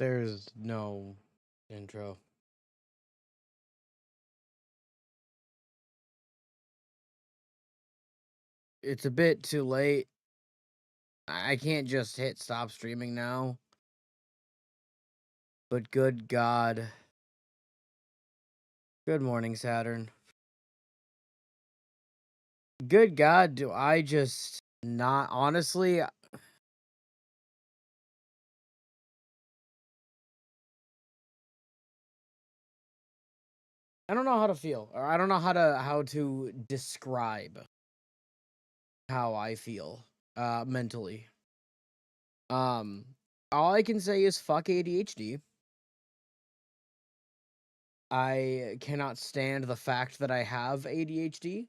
There's no intro. It's a bit too late. I can't just hit stop streaming now. But good God. Good morning, Saturn. Good God, do I just not... Honestly, I don't know how to feel. Or I don't know how to describe how I feel mentally. All I can say is fuck ADHD. I cannot stand the fact that I have ADHD.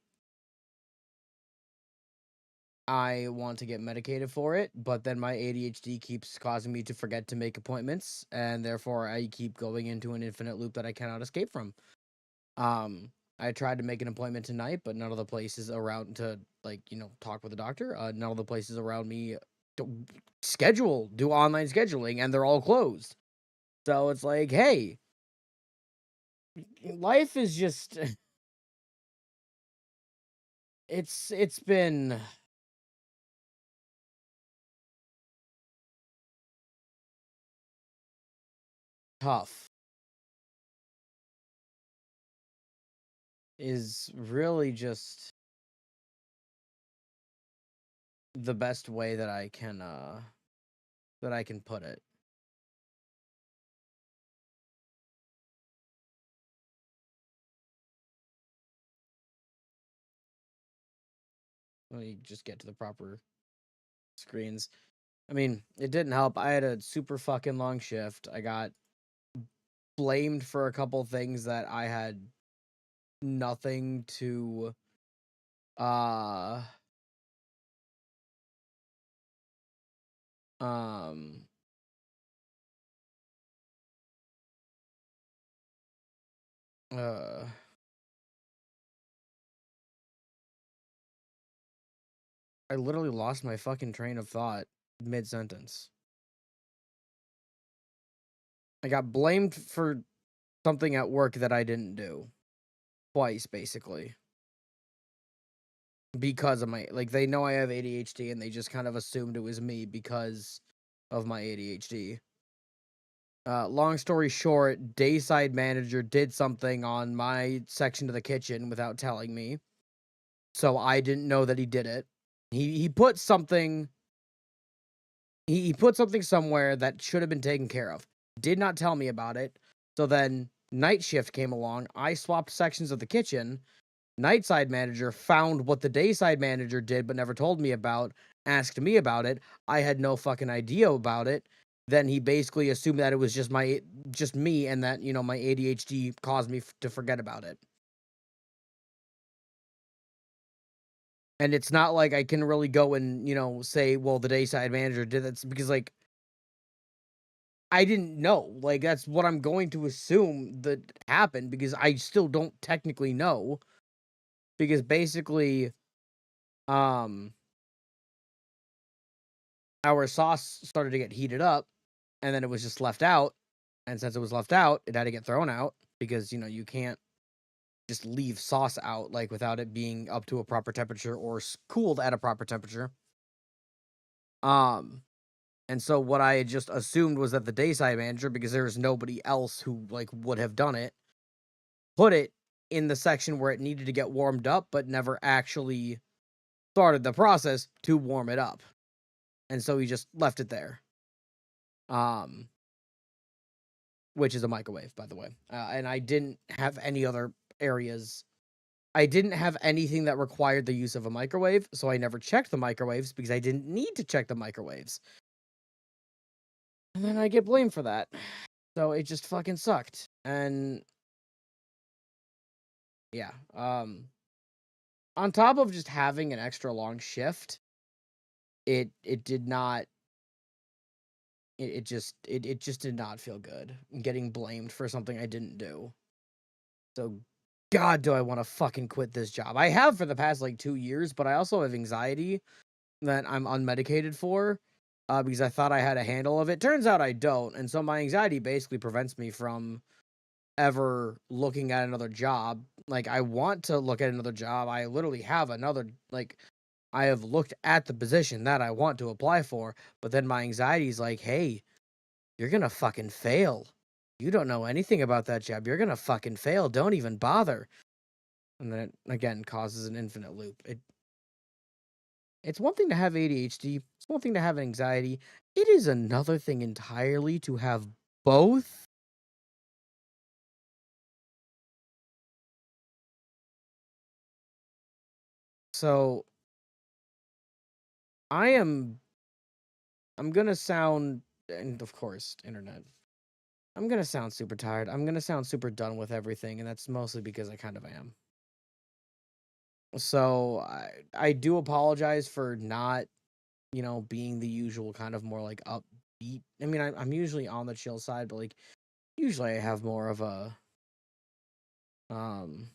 I want to get medicated for it, but then my ADHD keeps causing me to forget to make appointments, and therefore I keep going into an infinite loop that I cannot escape from. I tried to make an appointment tonight, but none of the places around to, like, talk with the doctor, none of the places around me do online scheduling, and they're all closed. So it's like, hey, life is just it's been tough. Is really just the best way that I can put it. Let me just get to the proper screens. I mean, it didn't help. I had a super fucking long shift. I got blamed for a couple things that I had nothing to um uh I literally lost my fucking train of thought mid-sentence. I got blamed for something at work that I didn't do. Twice, basically. Because of my, like, they know I have ADHD and they just kind of assumed it was me because of my ADHD. Long story short, Dayside manager did something on my section of the kitchen without telling me. So I didn't know that he did it. He put something he put something somewhere that should have been taken care of. Did not tell me about it. So then night shift came along. I swapped sections of the kitchen. Nightside manager found what the dayside manager did but never told me about, asked me about it. I had no fucking idea about it. Then he basically assumed that it was just me, and that, my ADHD caused me to forget about it. And it's not like I can really go and, say, well, the dayside manager did that, because, like, I didn't know. Like, that's what I'm going to assume that happened, because I still don't technically know. Because basically, our sauce started to get heated up, and then it was just left out. And since it was left out, it had to get thrown out, because, you can't just leave sauce out, like, without it being up to a proper temperature or cooled at a proper temperature. And so what I had just assumed was that the dayside manager, because there was nobody else who, like, would have done it, put it in the section where it needed to get warmed up, but never actually started the process to warm it up. And so he just left it there. Which is a microwave, by the way. And I didn't have any other areas. I didn't have anything that required the use of a microwave, so I never checked the microwaves because I didn't need to check the microwaves. And then I get blamed for that. So it just fucking sucked. And yeah, on top of just having an extra long shift, it did not it just did not feel good getting blamed for something I didn't do. So God, do I want to fucking quit this job. I have for the past, like, 2 years, but I also have anxiety that I'm unmedicated for. because I thought I had a handle of it. Turns out I don't, and so my anxiety basically prevents me from ever looking at another job. Like, I want to look at another job. I literally have another, like, I have looked at the position that I want to apply for, but then my anxiety is like, hey, you're gonna fucking fail. You don't know anything about that job. You're gonna fucking fail. Don't even bother. And then it, again, causes an infinite loop. It's one thing to have ADHD. It's one thing to have anxiety. It is another thing entirely to have both. So I'm gonna sound, and of course, internet. I'm gonna sound super tired. I'm gonna sound super done with everything, and that's mostly because I kind of am. So I do apologize for not, being the usual kind of more like upbeat. I mean, I'm usually on the chill side, but like usually I have more of a um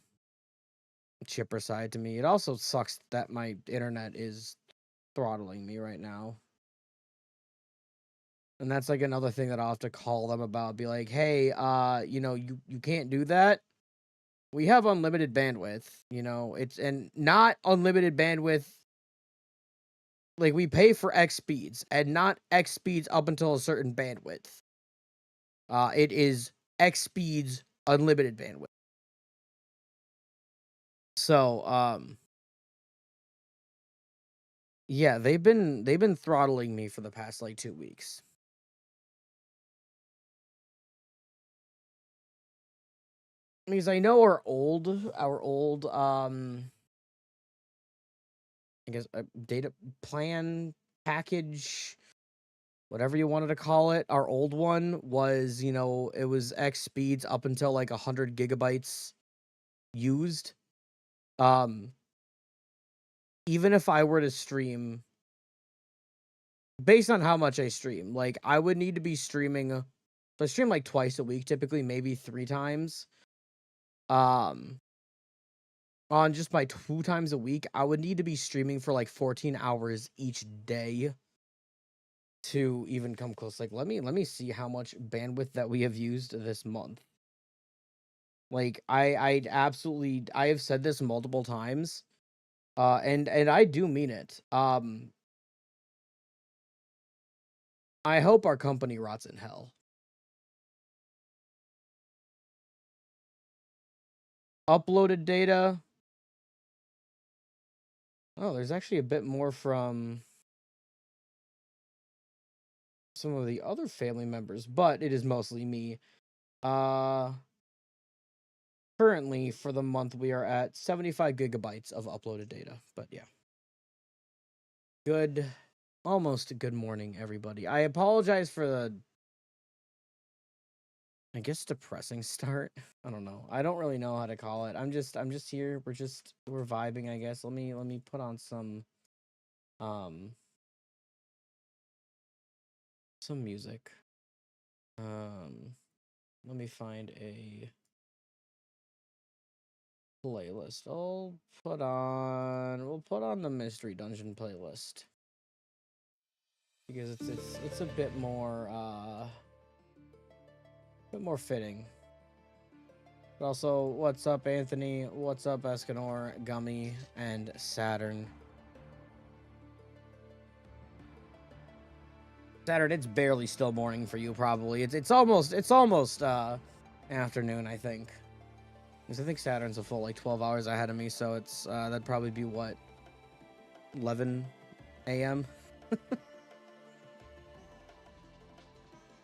chipper side to me. It also sucks that my internet is throttling me right now. And that's like another thing that I'll have to call them about. Be like, hey, you can't do that. We have unlimited bandwidth, it's and not unlimited bandwidth. Like, we pay for X speeds and not X speeds up until a certain bandwidth. It is X speeds unlimited bandwidth. So, yeah, they've been throttling me for the past like 2 weeks. Because I know our old I guess data plan package, whatever you wanted to call it. Our old one was, it was X speeds up until like 100 gigabytes used. Even if I were to stream, based on how much I stream, like, I would need to be streaming. So I stream like twice a week, typically, maybe 3 times. On just my 2 times a week, I would need to be streaming for like 14 hours each day to even come close. Like, let me see how much bandwidth that we have used this month. Like, I absolutely, I have said this multiple times, and I do mean it. I hope our company rots in hell. Uploaded data. Oh, there's actually a bit more from some of the other family members, but it is mostly me. Currently for the month we are at 75 gigabytes of uploaded data. But yeah. Almost good morning, everybody. I apologize for the, I guess, depressing start. I don't know. I don't really know how to call it. I'm just here. We're vibing, I guess. Let me put on some music. Let me find a playlist. We'll put on the Mystery Dungeon playlist. Because it's a bit more fitting. But also, what's up, Anthony? What's up, Escanor, Gummy, and Saturn? Saturn, it's barely still morning for you, probably. It's almost afternoon, I think. Because I think Saturn's a full like 12 hours ahead of me, so it's that'd probably be what, 11 a.m.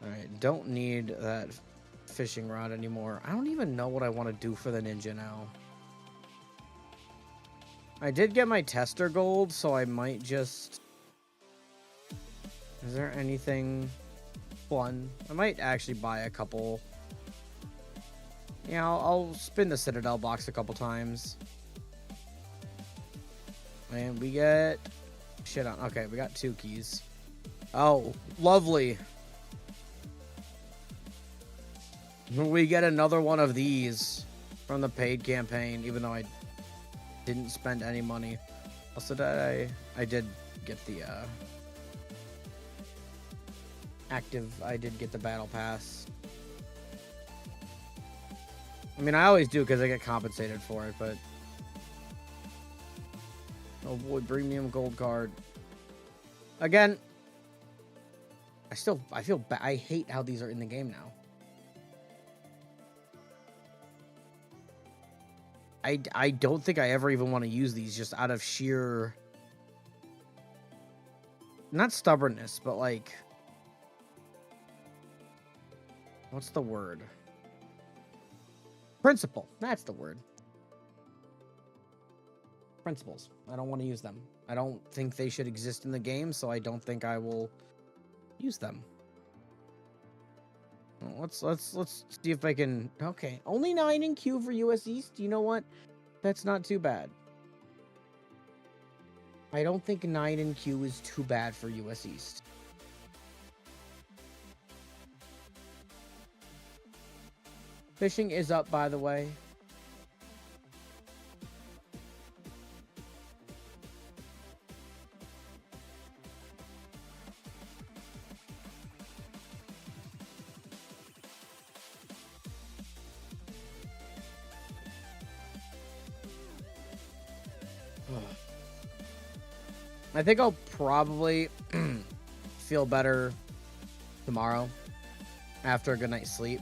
Alright, don't need that fishing rod anymore. I don't even know what I want to do for the ninja now. I did get my tester gold, so I might just... Is there anything fun? I might actually buy a couple. Yeah, I'll spin the Citadel box a couple times. And we get... Shit on. Okay, we got 2 keys. Oh, lovely. We get another one of these from the paid campaign, even though I didn't spend any money. Also, I did get the active. I did get the battle pass. I mean, I always do because I get compensated for it, but... Oh boy, premium gold card. Again, I feel bad. I hate how these are in the game now. I don't think I ever even want to use these just out of sheer... Not stubbornness, but like... What's the word? Principle. That's the word. Principles. I don't want to use them. I don't think they should exist in the game, so I don't think I will use them. Well, let's see if I can... Okay. Only 9 in Q for US East. You know what? That's not too bad. I don't think 9 in Q is too bad for US East. Fishing is up, by the way. I think I'll probably feel better tomorrow after a good night's sleep.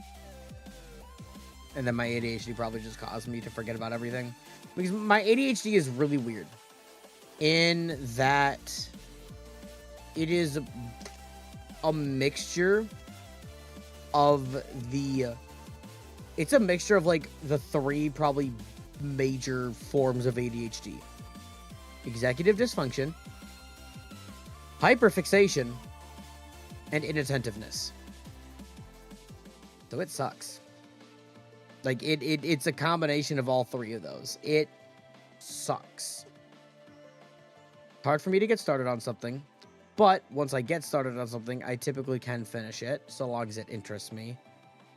And then my ADHD probably just caused me to forget about everything. Because my ADHD is really weird. In that it is a mixture of the... It's a mixture of like the 3 probably major forms of ADHD. Executive dysfunction, hyperfixation, and inattentiveness. So it sucks. Like, it's a combination of all 3 of those. It sucks. Hard for me to get started on something, but once I get started on something, I typically can finish it, so long as it interests me.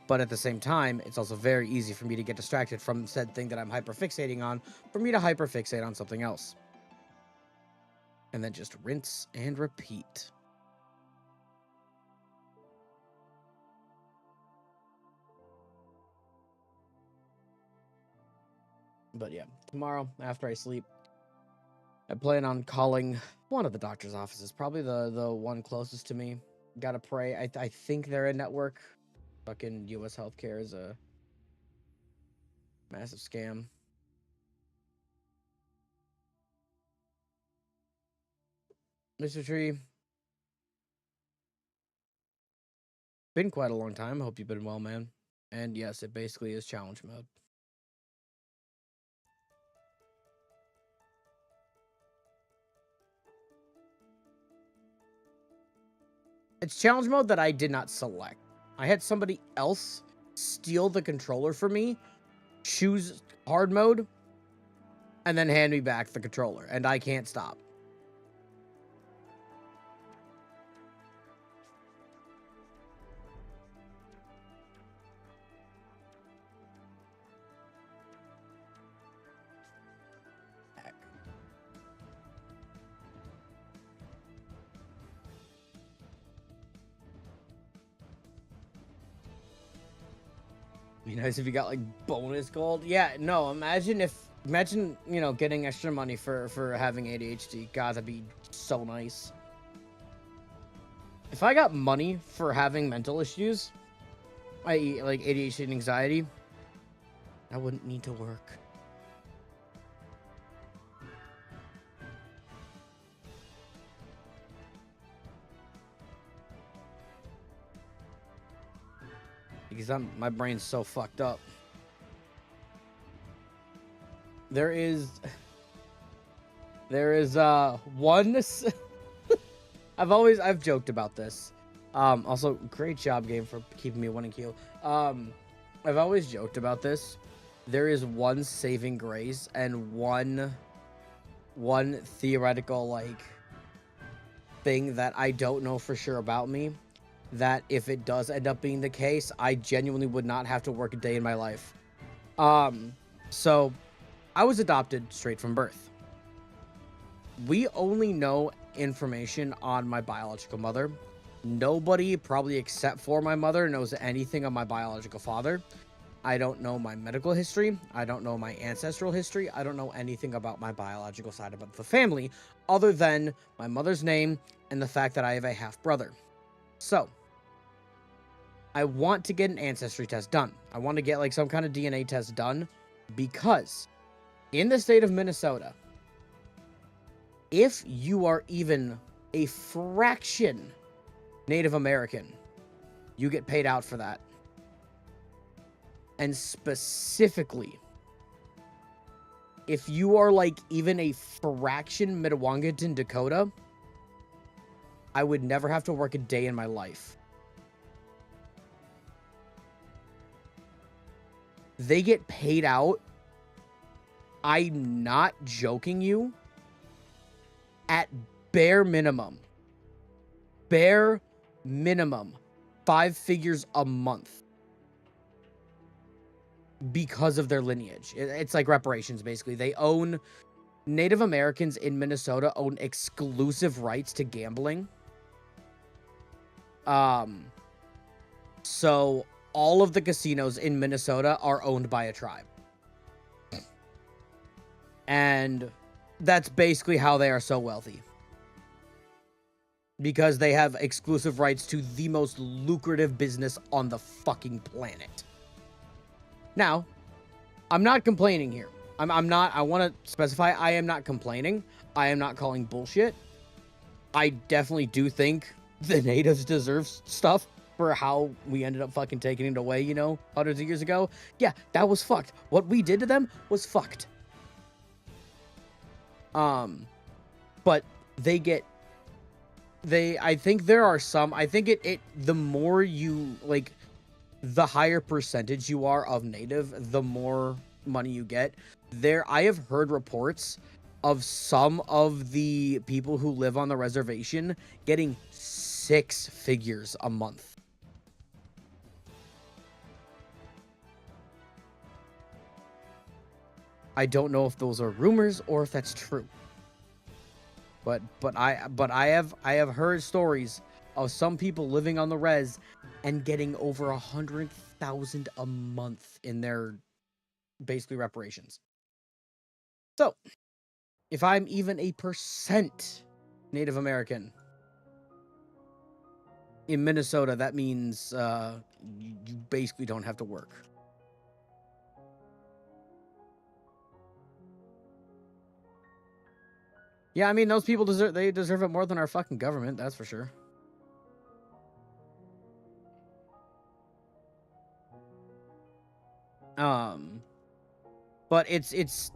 But at the same time, it's also very easy for me to get distracted from said thing that I'm hyperfixating on, for me to hyperfixate on something else. And then just rinse and repeat. But yeah, tomorrow, after I sleep, I plan on calling one of the doctor's offices. Probably the one closest to me. Gotta pray. I think they're a network. Fucking US healthcare is a massive scam. Mr. Tree. Been quite a long time. Hope you've been well, man. And yes, it basically is challenge mode. It's challenge mode that I did not select. I had somebody else steal the controller for me, choose hard mode, and then hand me back the controller, and I can't stop. Be nice if you got like bonus gold. Yeah, no, imagine, you know, getting extra money for having ADHD. God, that'd be so nice. If I got money for having mental issues, i.e. like ADHD and anxiety, I wouldn't need to work. Because my brain's so fucked up. There is one I've joked about this. Also great job game for keeping me 1 in Q. I've always joked about this. There is one saving grace and one theoretical like thing that I don't know for sure about me, that if it does end up being the case, I genuinely would not have to work a day in my life. So I was adopted straight from birth. We only know information on my biological mother Nobody, probably except for my mother, knows anything of my biological father. I don't know my medical history. I don't know my ancestral history. I don't know anything about my biological side of the family, other than my mother's name and the fact that I have a half-brother. So, I want to get an ancestry test done. I want to get, like, some kind of DNA test done, because in the state of Minnesota, if you are even a fraction Native American, you get paid out for that. And specifically, if you are, like, even a fraction Mdewakanton, Dakota, I would never have to work a day in my life. They get paid out, I'm not joking you, at bare minimum, 5 figures a month. Because of their lineage. It's like reparations, basically. They own... Native Americans in Minnesota own exclusive rights to gambling. So all of the casinos in Minnesota are owned by a tribe. And that's basically how they are so wealthy. Because they have exclusive rights to the most lucrative business on the fucking planet. Now, I'm not complaining here. I'm not, I want to specify, I am not complaining. I am not calling bullshit. I definitely do think the natives deserve stuff for how we ended up fucking taking it away, you know, hundreds of years ago. Yeah, that was fucked. What we did to them was fucked. But I think there are some, I think the more you, like, the higher percentage you are of native, the more money you get. I have heard reports of some of the people who live on the reservation getting 6 figures a month. I don't know if those are rumors or if that's true. But I have heard stories of some people living on the res and getting over 100,000 a month in their basically reparations. So, if I'm even a percent Native American in Minnesota, that means you basically don't have to work. Yeah, I mean, those people deserve it more than our fucking government, that's for sure. But it's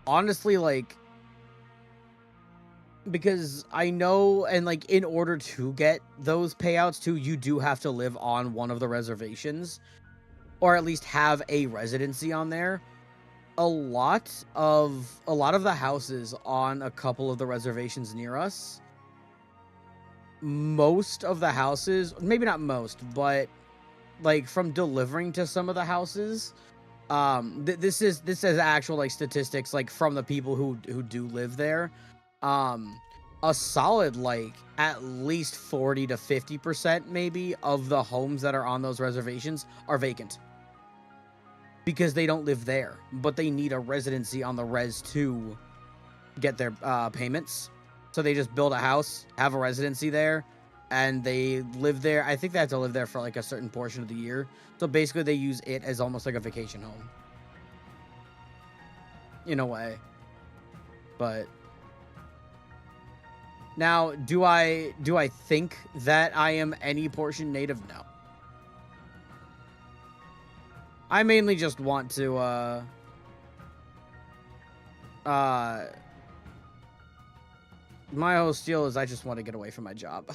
honestly, like, because I know, and, like, in order to get those payouts too, you do have to live on one of the reservations, or at least have a residency on there. A lot of the houses on a couple of the reservations near us, most of the houses, maybe not most, but, like, from delivering to some of the houses, this is actual, like, statistics, like, from the people who do live there. A solid, like, at least 40 to 50% maybe of the homes that are on those reservations are vacant. Because they don't live there, but they need a residency on the res to get their payments. So they just build a house, have a residency there, and they live there. I think they have to live there for, like, a certain portion of the year. So basically they use it as almost like a vacation home. In a way. But now, do I think that I am any portion Native? No. I mainly just want to, my whole deal is I just want to get away from my job.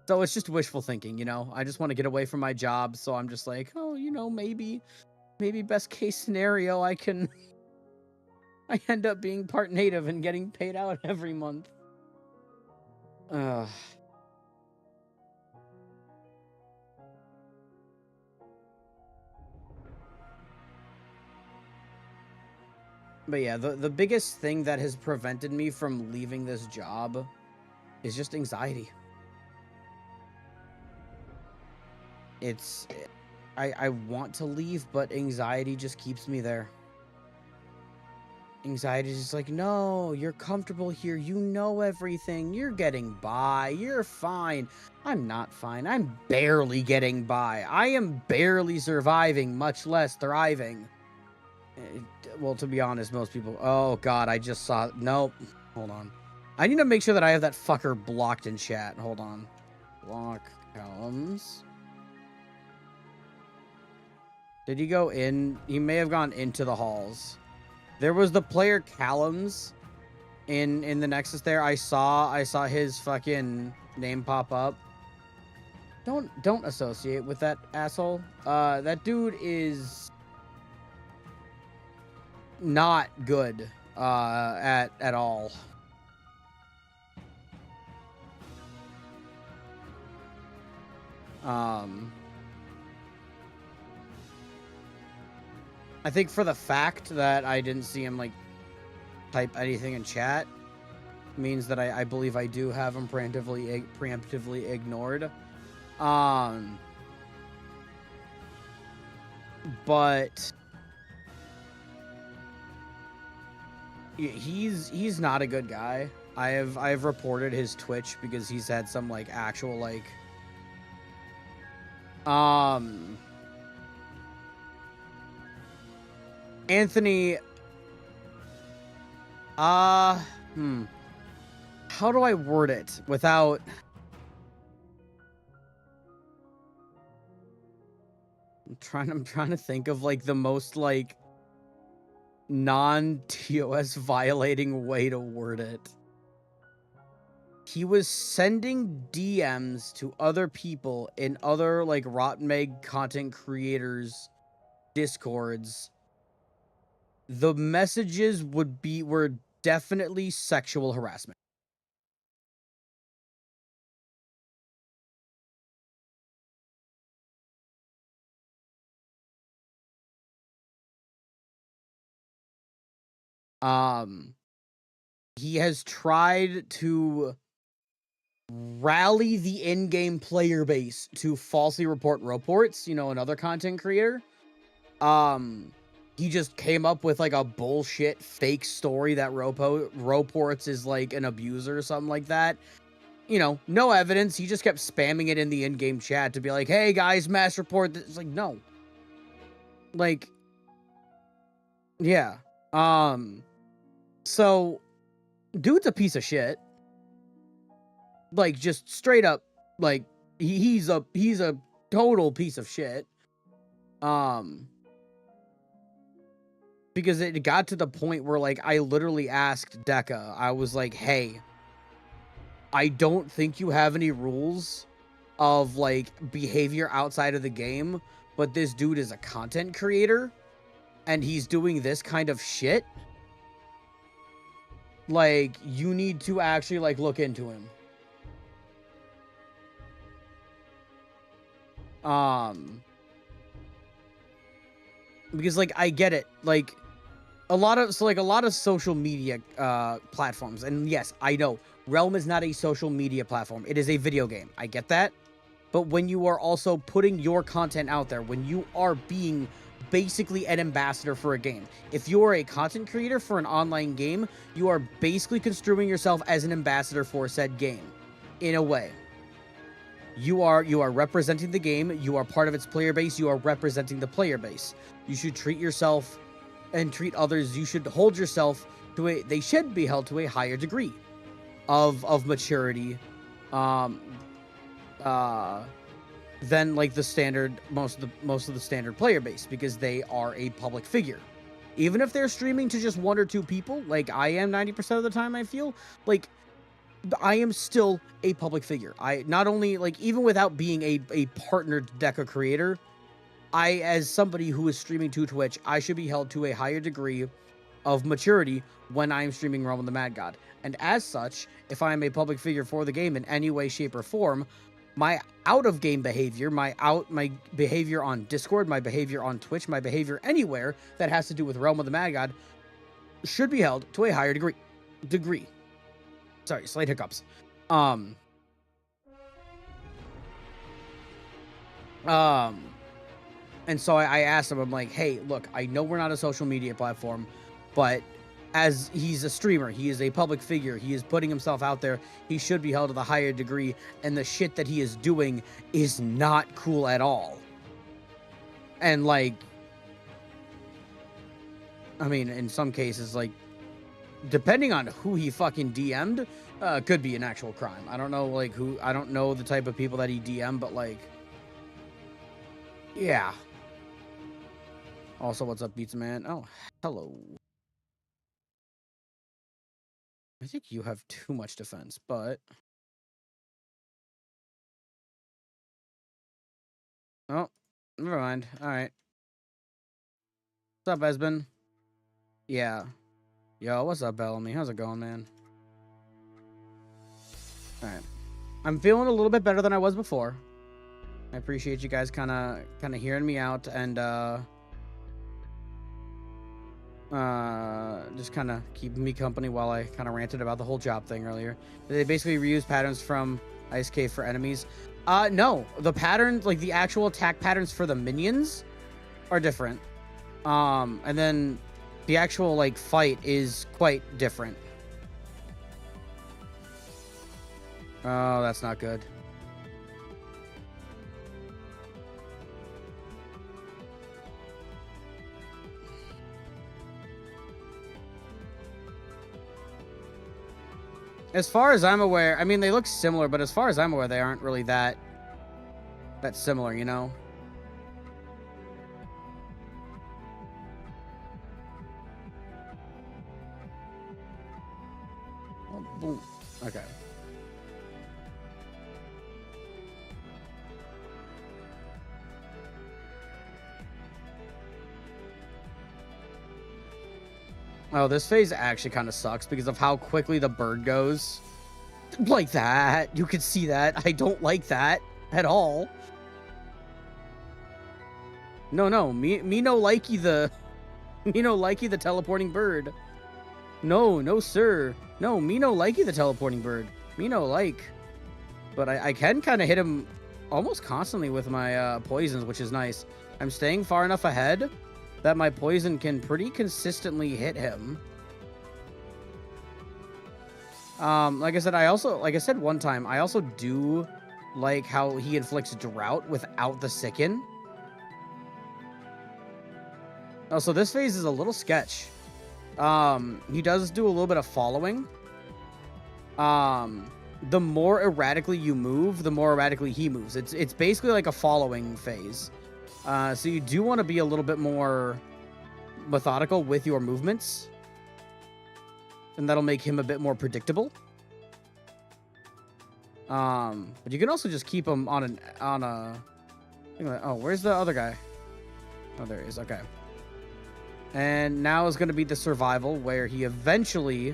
So it's just wishful thinking, you know? I just want to get away from my job, so I'm just like, oh, you know, maybe best case scenario, I end up being part Native and getting paid out every month. But yeah, the biggest thing that has prevented me from leaving this job is just anxiety. it's I want to leave, but anxiety just keeps me there. Anxiety is just like, no, you're comfortable here. You know everything. You're getting by. You're fine. I'm not fine. I'm barely getting by. I am barely surviving, much less thriving. Well, to be honest, most people... Oh, God, I just saw... Nope. Hold on. I need to make sure that I have that fucker blocked in chat. Hold on. Block columns. Did he go in? He may have gone into the halls. There was the player Callums in the Nexus there. I saw his fucking name pop up. Don't associate with that asshole. That dude is not good at all. I think for the fact that I didn't see him, like, type anything in chat means that I believe I do have him preemptively ignored. But he's not a good guy. I've reported his Twitch because he's had some, like, actual, like, Anthony, how do I word it without... I'm trying to think of, like, the most, like, non-TOS violating way to word it. He was sending DMs to other people in other, like, Rotmeg content creators' Discords. The messages were definitely sexual harassment. He has tried to rally the in-game player base to falsely report reports, you know, another content creator. He just came up with, like, a bullshit fake story that Roports is, like, an abuser or something like that. You know, no evidence. He just kept spamming it in the in-game chat to be like, hey, guys, mass report. It's like, no. Like, yeah. So, dude's a piece of shit. Like, just straight up, like, he's a total piece of shit. Because it got to the point where, like, I literally asked Deca, I was like, hey, I don't think you have any rules of, like, behavior outside of the game, but this dude is a content creator, and he's doing this kind of shit. Like, you need to actually, like, look into him. Because, like, I get it. Like, a lot of social media platforms, and yes, I know Realm is not a social media platform. It is a video game. I get that. But when you are also putting your content out there, when you are being basically an ambassador for a game, if you are a content creator for an online game, you are basically construing yourself as an ambassador for said game, in a way. You are representing the game. You are part of its player base. You are representing the player base. You should treat yourself and treat others. You should hold yourself to they should be held to a higher degree of maturity than, like, the standard, most of the standard player base, because they are a public figure. Even if they're streaming to just 1 or 2 people, like I am 90% of the time, I feel like I am still a public figure. I not only, like, even without being a partnered Deca creator, I, as somebody who is streaming to Twitch, I should be held to a higher degree of maturity when I am streaming Realm of the Mad God. And as such, if I am a public figure for the game in any way, shape, or form, my out-of-game behavior, my behavior on Discord, my behavior on Twitch, my behavior anywhere that has to do with Realm of the Mad God should be held to a higher degree. Sorry, slight hiccups. And so I asked him, I'm like, hey, look, I know we're not a social media platform, but as he's a streamer, he is a public figure, he is putting himself out there, he should be held to the higher degree, and the shit that he is doing is not cool at all. And like, I mean, in some cases, like, depending on who he fucking DM'd, could be an actual crime. I don't know, like, who, I don't know the type of people that he DM'd, but like, yeah. Also, what's up, Pizza Man? Oh, hello. I think you have too much defense, but... Oh, never mind. Alright. What's up, Esben? Yeah. Yo, what's up, Bellamy? How's it going, man? Alright. I'm feeling a little bit better than I was before. I appreciate you guys kind of hearing me out and, just kind of keeping me company while I kind of ranted about the whole job thing earlier. They basically reuse patterns from Ice Cave for enemies. No, the patterns, like the actual attack patterns for the minions are different. And then the actual like fight is quite different. Oh, that's not good. As far as I'm aware, I mean, they look similar, but as far as I'm aware, they aren't really that similar, you know? Oh, boom. Okay. Oh, this phase actually kind of sucks because of how quickly the bird goes. Like that. You can see that. I don't like that at all. No. Me no likey the... Me no likey the teleporting bird. No, sir. No, me no likey the teleporting bird. Me no like. But I can kind of hit him almost constantly with my poisons, which is nice. I'm staying far enough ahead that my poison can pretty consistently hit him. Like I said one time, I also do like how he inflicts drought without the sicken. Oh, so this phase is a little sketch. He does do a little bit of following. The more erratically you move, the more erratically he moves. It's basically like a following phase. So you do want to be a little bit more methodical with your movements, and that'll make him a bit more predictable. But you can also just keep him on a. Oh, where's the other guy? Oh, there he is. Okay. And now is going to be the survival where he eventually.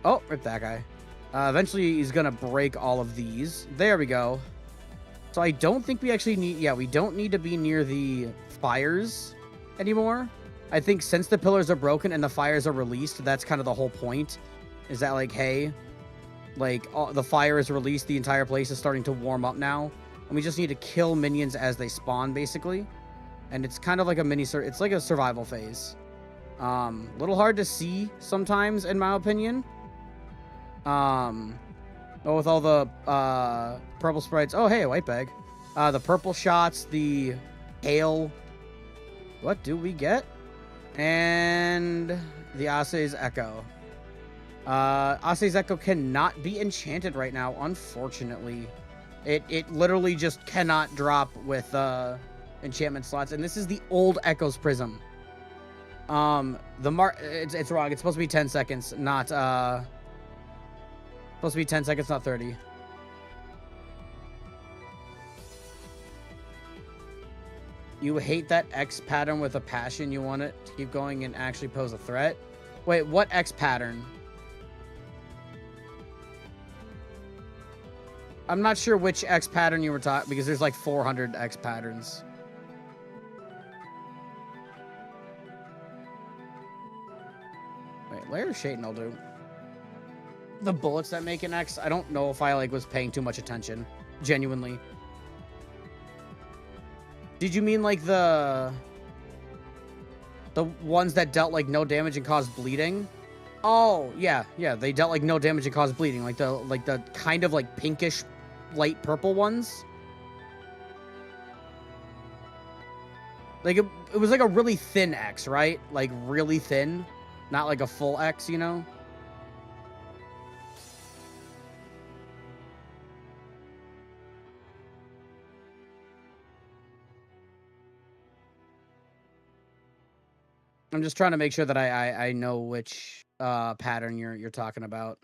Oh, rip that guy. Eventually, he's going to break all of these. There we go. So I don't think we actually need... Yeah, we don't need to be near the fires anymore. I think since the pillars are broken and the fires are released, that's kind of the whole point. Is that like, hey, like the fire is released, the entire place is starting to warm up now. And we just need to kill minions as they spawn, basically. And it's kind of like a it's like a survival phase. Little hard to see sometimes, in my opinion. With all the purple sprites. Oh, hey, a white bag. The purple shots, the hail. What do we get? And the Ase's Echo. Ase's Echo cannot be enchanted right now, unfortunately. It literally just cannot drop with enchantment slots. And this is the old Echo's Prism. It's wrong. It's supposed to be 10 seconds, not supposed to be 10 seconds, not 30. You hate that X pattern with a passion. You want it to keep going and actually pose a threat. Wait, what X pattern? I'm not sure which X pattern you were talking, because there's like 400 X patterns. Wait, layer of Shaitan I'll do. The bullets that make an X, I don't know if I like was paying too much attention, genuinely. Did you mean like the ones that dealt like no damage and caused bleeding? Oh, yeah, they dealt like no damage and caused bleeding, like the kind of like pinkish light purple ones. Like it was like a really thin X, right? Like really thin, not like a full X, you know? I'm just trying to make sure that I know which pattern you're talking about.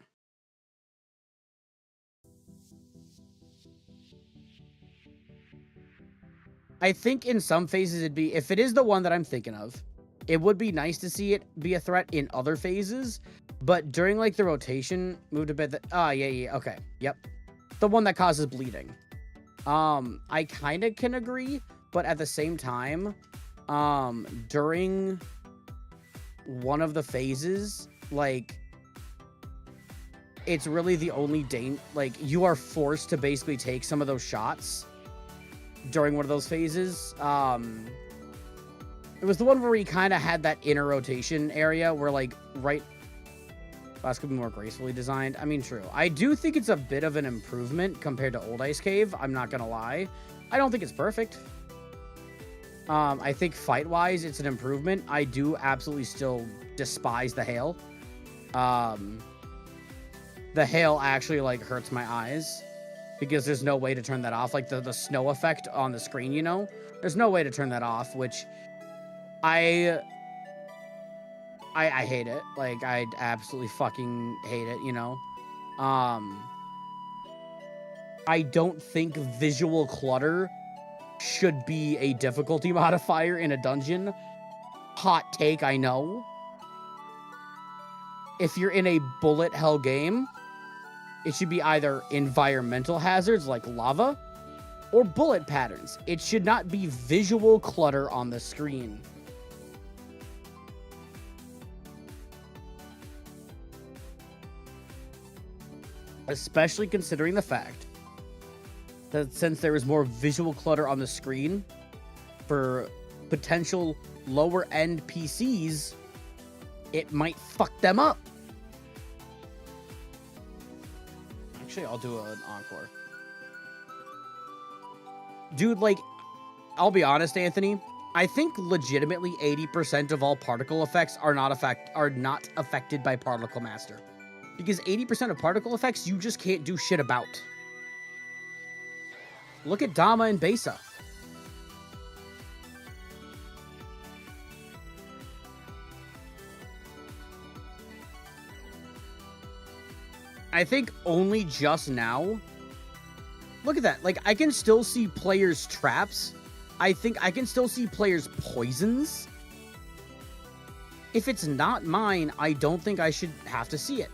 I think in some phases it'd be, if it is the one that I'm thinking of, it would be nice to see it be a threat in other phases, but during like the rotation, moved a bit. Yeah, okay, yep, the one that causes bleeding. I kind of can agree, but at the same time, during one of the phases, like, it's really the only like, you are forced to basically take some of those shots during one of those phases. It was the one where he kind of had that inner rotation area where, like, this could be more gracefully designed. I mean, true. I do think it's a bit of an improvement compared to Old Ice Cave. I'm not gonna lie. I don't think it's perfect. I think fight-wise, it's an improvement. I do absolutely still despise the hail. The hail actually, like, hurts my eyes because there's no way to turn that off. Like, the snow effect on the screen, you know? There's no way to turn that off, which I hate it. Like, I absolutely fucking hate it, you know? I don't think visual clutter should be a difficulty modifier in a dungeon. Hot take, I know. If you're in a bullet hell game, it should be either environmental hazards like lava or bullet patterns. It should not be visual clutter on the screen. Especially considering the fact that since there is more visual clutter on the screen for potential lower-end PCs, it might fuck them up. Actually, I'll do an encore. Dude, like, I'll be honest, Anthony. I think legitimately 80% of all particle effects are not affected by Particle Master. Because 80% of particle effects you just can't do shit about. Look at Dama and Besa. I think only just now. Look at that. Like, I can still see players' traps. I think I can still see players' poisons. If it's not mine, I don't think I should have to see it.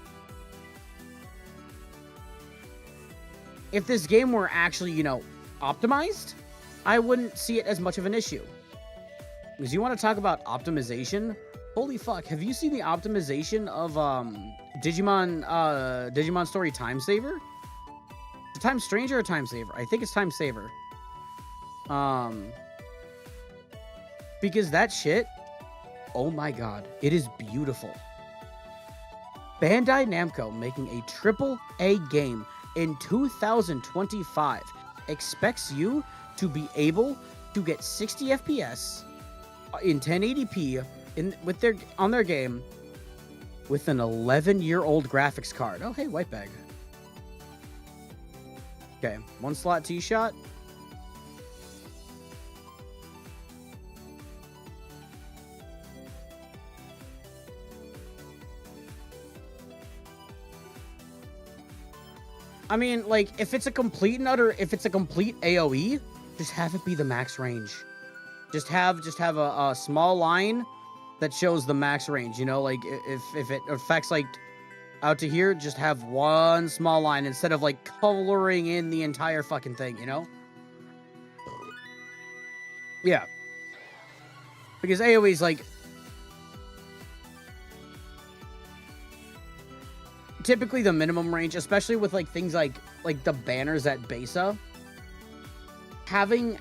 If this game were actually, you know, optimized, I wouldn't see it as much of an issue. Because you want to talk about optimization? Holy fuck, have you seen the optimization of Digimon Story Time Saver? Is it Time Stranger or Time Saver? I think it's Time Saver. Because that shit, oh my god, it is beautiful. Bandai Namco making a AAA game in 2025 expects you to be able to get 60 FPS in 1080p on their game with an 11-year-old graphics card. Oh, hey, white bag. Okay, one slot T-shot. I mean, like, if it's a complete AoE, just have it be the max range. Just have a small line that shows the max range, you know? Like, if it affects, like, out to here, just have one small line instead of, like, coloring in the entire fucking thing, you know? Yeah. Because AoE is, like, typically the minimum range, especially with, like, things like the banners at Besa, having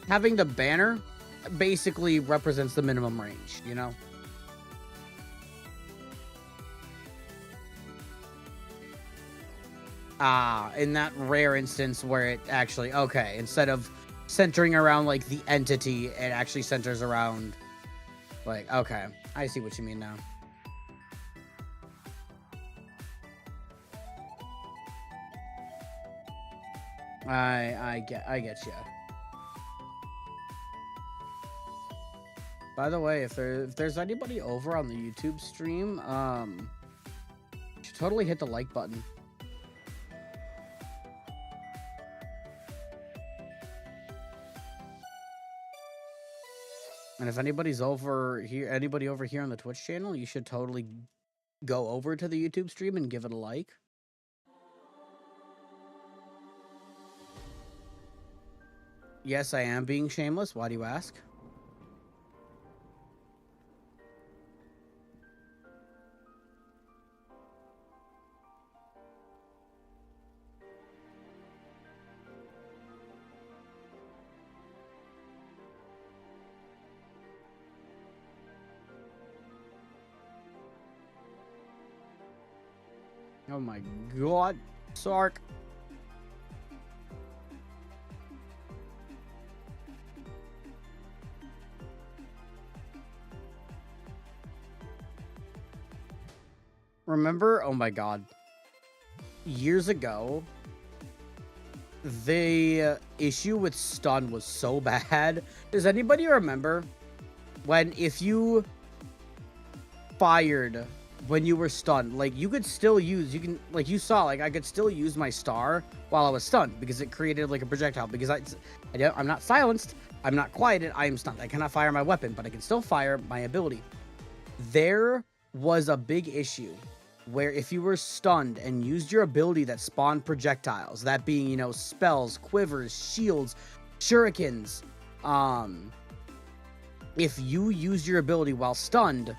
having the banner basically represents the minimum range, you know? In that rare instance where it actually, okay, instead of centering around, like, the entity, it actually centers around, like, okay, I see what you mean now. I get you. By the way, if there's anybody over on the YouTube stream, you should totally hit the like button. And if anybody's over here, anybody over here on the Twitch channel, you should totally go over to the YouTube stream and give it a like. Yes, I am being shameless. Why do you ask? Oh my god, Sark. Remember? Oh my god. Years ago, the issue with stun was so bad. Does anybody remember when if you fired when you were stunned, like you could still use, like you saw, like I could still use my star while I was stunned because it created like a projectile because I'm not silenced, I'm not quieted, I am stunned. I cannot fire my weapon, but I can still fire my ability. There was a big issue where if you were stunned and used your ability that spawned projectiles, that being, you know, spells, quivers, shields, shurikens, if you used your ability while stunned,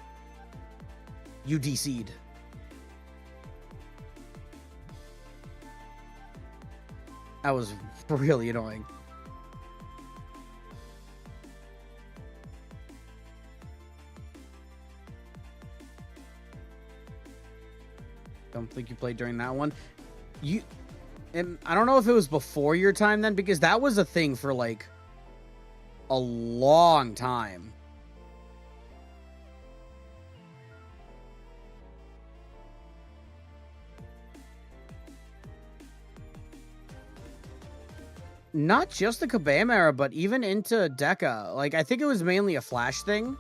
you DC'd. That was really annoying. Don't think you played during that one. And I don't know if it was before your time then, because that was a thing for like a long time. Not just the Kabam era, but even into Deca. Like, I think it was mainly a Flash thing.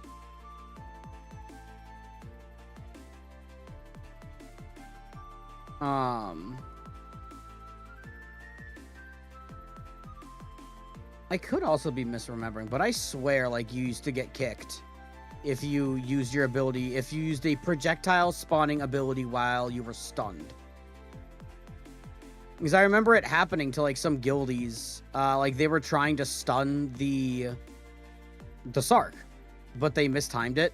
I could also be misremembering, but I swear, like, you used to get kicked if you used your ability, if you used a projectile spawning ability while you were stunned. Because I remember it happening to, like, some guildies. Like, they were trying to stun the Sark, but they mistimed it.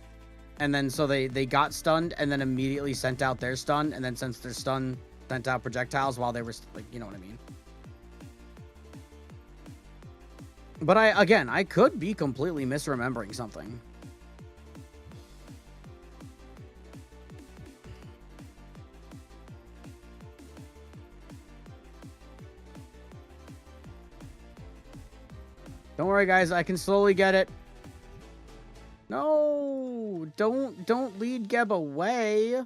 And then, so they got stunned, and then immediately sent out their stun, and then since their stun, sent out projectiles while they were, like, you know what I mean? But I could be completely misremembering something. Don't worry, guys. I can slowly get it. No, don't lead Geb away.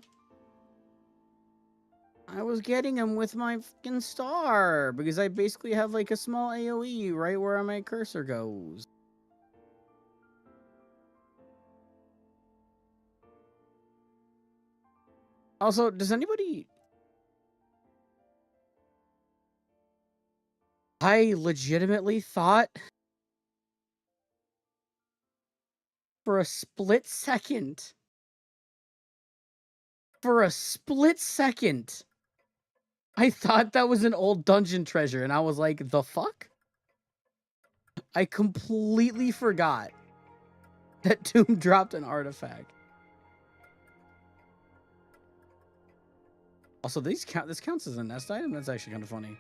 I was getting him with my fucking star because I basically have like a small AoE right where my cursor goes. Also, does anybody... I legitimately thought for a split second, I thought that was an old dungeon treasure, and I was like, the fuck? I completely forgot that Tomb dropped an artifact. Also, this counts as a nest item? That's actually kind of funny.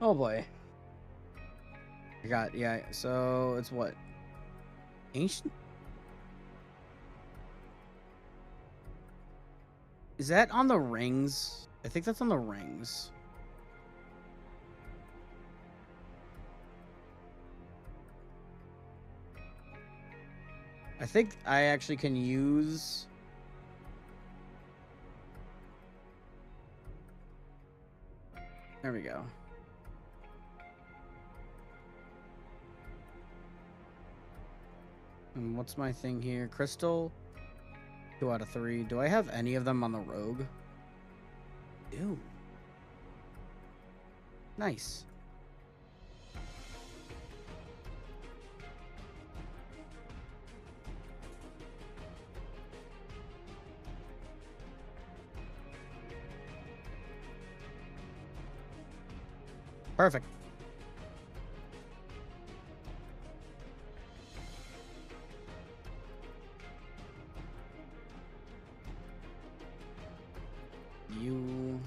Oh boy. I got, yeah, so it's what? Ancient? Is that on the rings? I think that's on the rings. I think I actually can use... There we go. And what's my thing here? Crystal? 2 out of 3. Do I have any of them on the rogue? Ew. Nice. Perfect. You...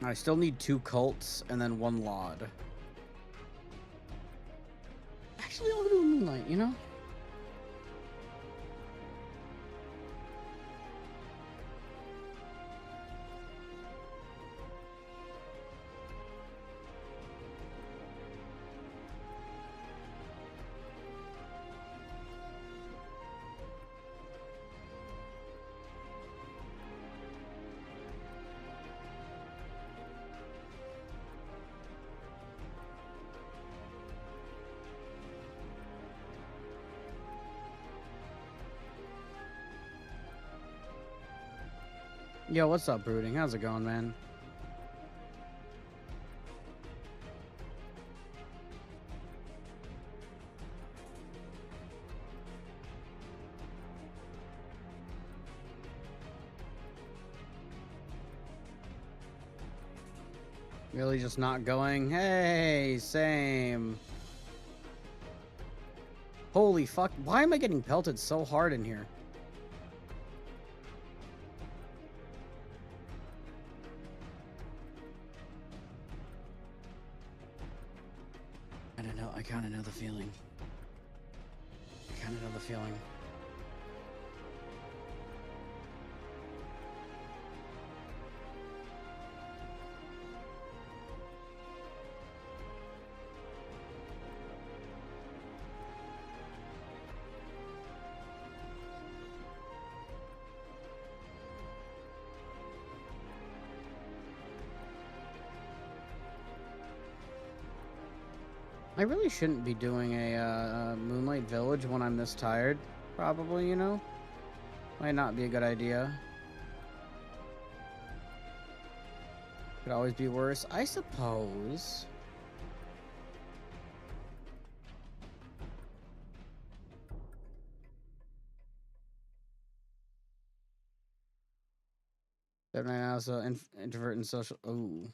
I still need 2 cults and then 1 Laud. Actually, I'll do a Moonlight, you know? Yo, what's up, Brooding? How's it going, man? Really just not going? Hey, same. Holy fuck. Why am I getting pelted so hard in here? I don't know. I kind of know the feeling. I kind of know the feeling. I really shouldn't be doing a Moonlight Village when I'm this tired. Probably, you know? Might not be a good idea. Could always be worse, I suppose. Then I also introvert and social. Ooh.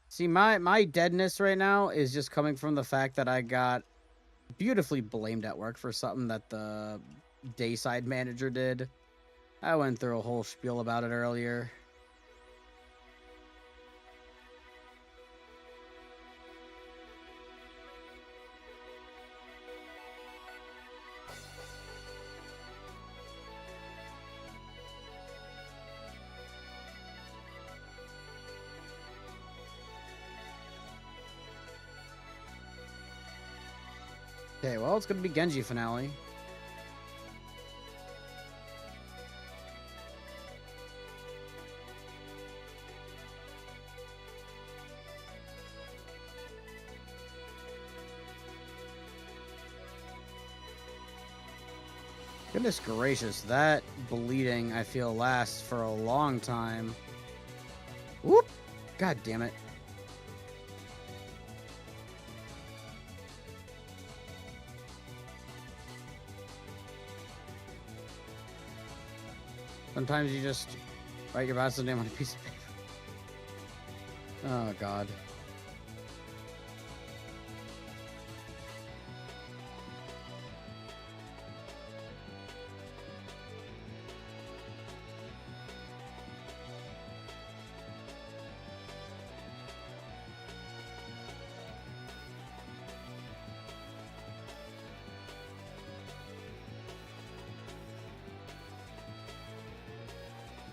See, my deadness right now is just coming from the fact that I got beautifully blamed at work for something that the dayside manager did. I went through a whole spiel about it earlier. Okay, well, it's gonna be Genji finale. Goodness gracious, that bleeding, I feel, lasts for a long time. Whoop! God damn it. Sometimes you just write your master's name on a piece of paper. Oh, God.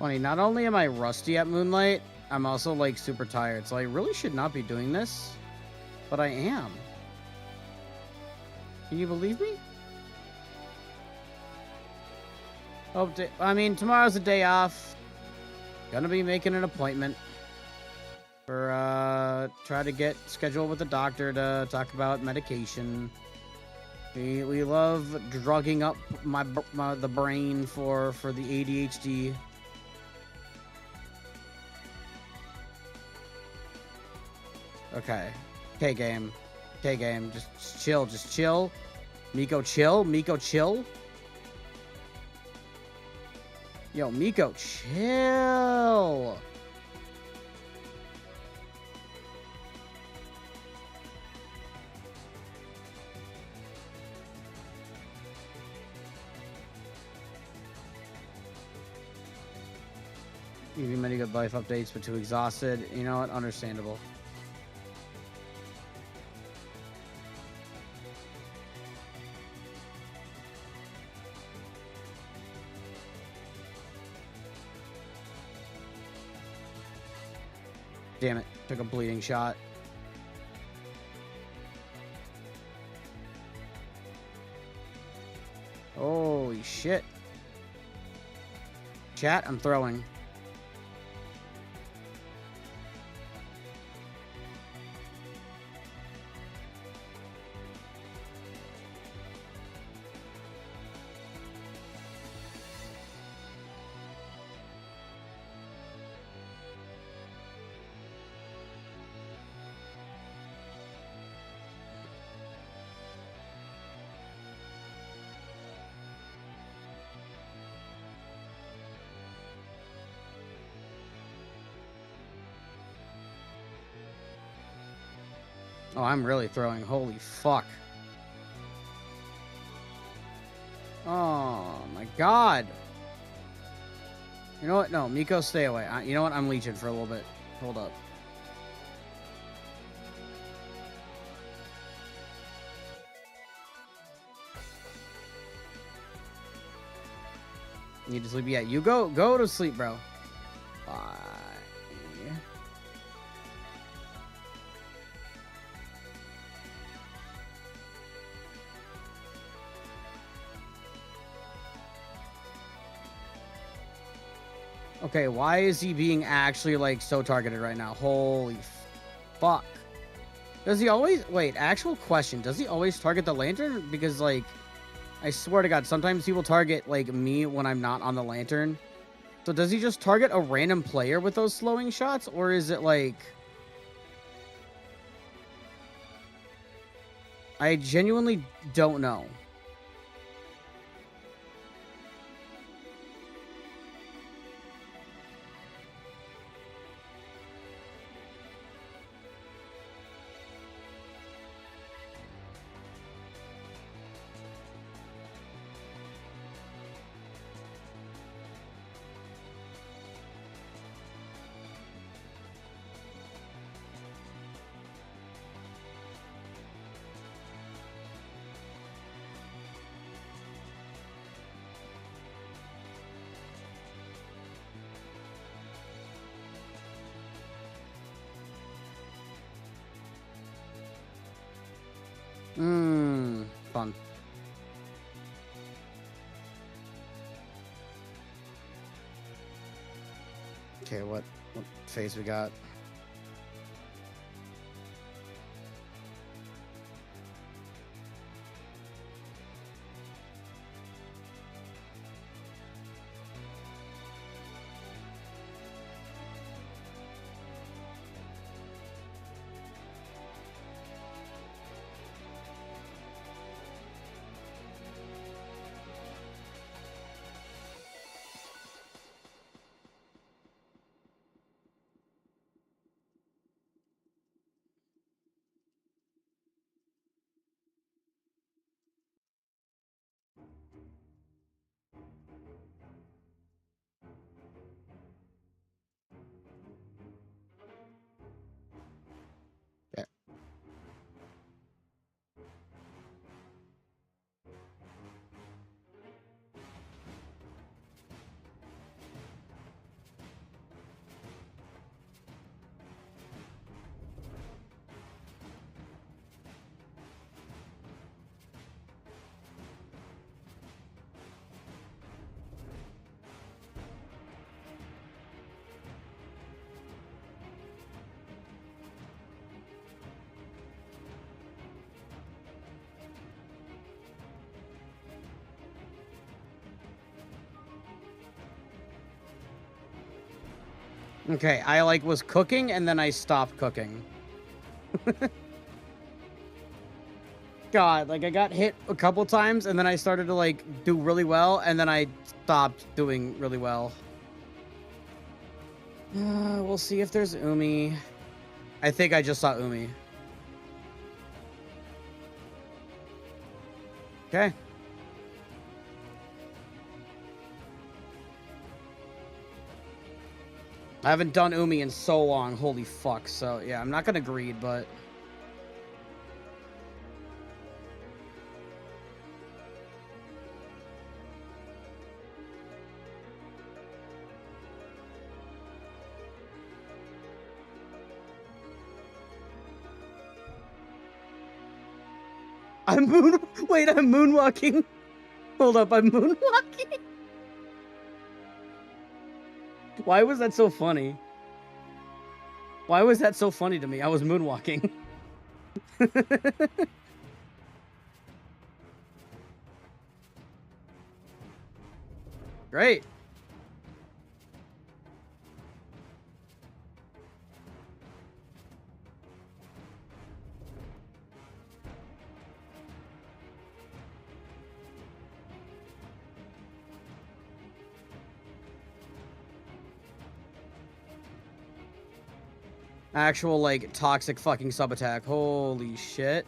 Funny, not only am I rusty at Moonlight, I'm also, like, super tired, so I really should not be doing this, but I am. Can you believe me? I mean, tomorrow's a day off. Gonna be making an appointment for, try to get scheduled with the doctor to talk about medication. We love drugging up the brain for the ADHD. Okay. Okay, game. Okay, game. Just chill. Just chill. Miko, chill. Miko, chill. Yo, Miko, chill. Giving many good life updates, but too exhausted. You know what? Understandable. Damn it. Took a bleeding shot. Holy shit. Chat, I'm throwing. Oh, I'm really throwing. Holy fuck. Oh, my God. You know what? No, Miko, stay away. You know what? I'm leeching for a little bit. Hold up. You need to sleep? Yeah, you go to sleep, bro. Bye. Okay, why is he being actually, like, so targeted right now? Holy fuck. Does he always... Wait, actual question. Does he always target the lantern? Because, like, I swear to God, sometimes he will target, like, me when I'm not on the lantern. So does he just target a random player with those slowing shots? Or is it, like... I genuinely don't know. Fun. Okay, what phase we got? Okay, I, like, was cooking, and then I stopped cooking. God, like, I got hit a couple times, and then I started to, like, do really well, and then I stopped doing really well. We'll see if there's Umi. I think I just saw Umi. Okay. I haven't done Umi in so long. Holy fuck. So, yeah, I'm not gonna greed, but... Wait, I'm moonwalking. Hold up, I'm moonwalking. Why was that so funny? Why was that so funny to me? I was moonwalking. Great. Actual, like, toxic fucking sub-attack. Holy shit.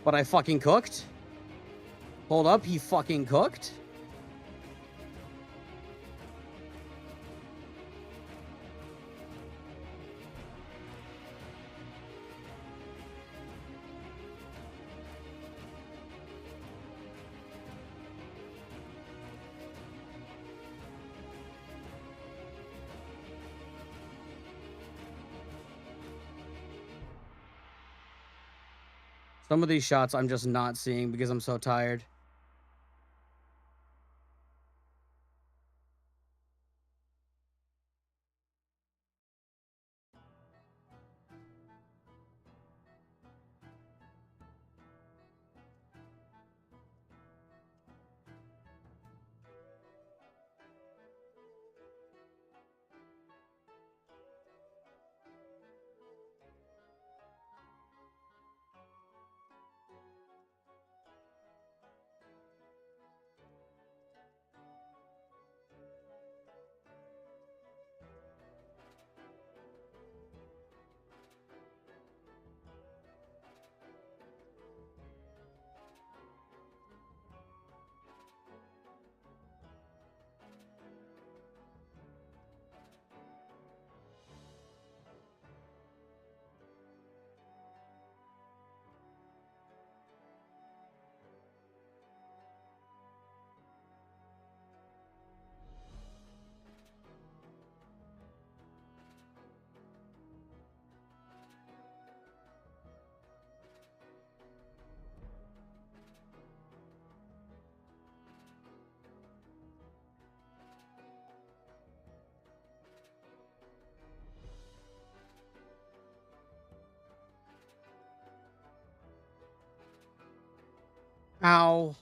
But I fucking cooked? Hold up, he fucking cooked? Some of these shots I'm just not seeing because I'm so tired. Ow.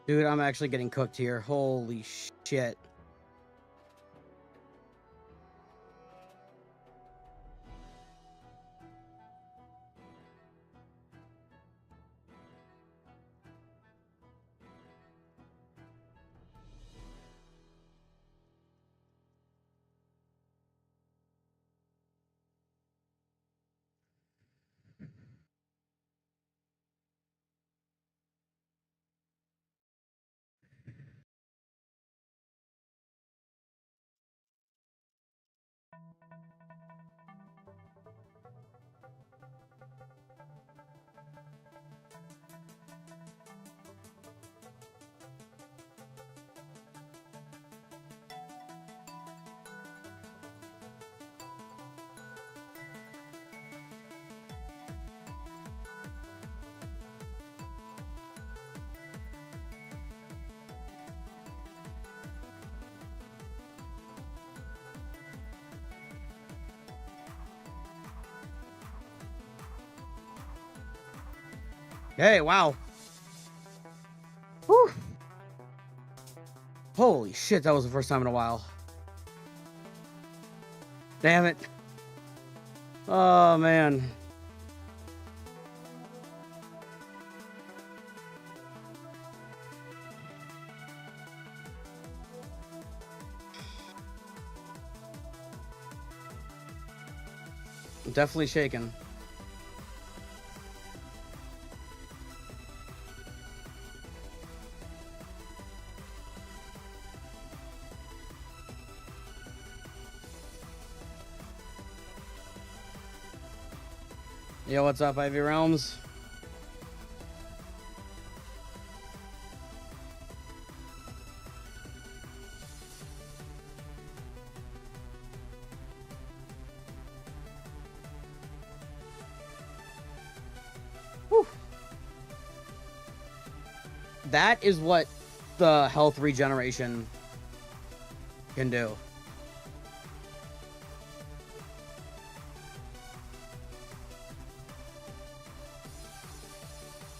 Dude, I'm actually getting cooked here. Holy shit. Hey, wow. Whew. Holy shit, that was the first time in a while. Damn it. Oh, man. I'm definitely shaking. Yo, what's up, Ivy Realms? Whew. That is what the health regeneration can do.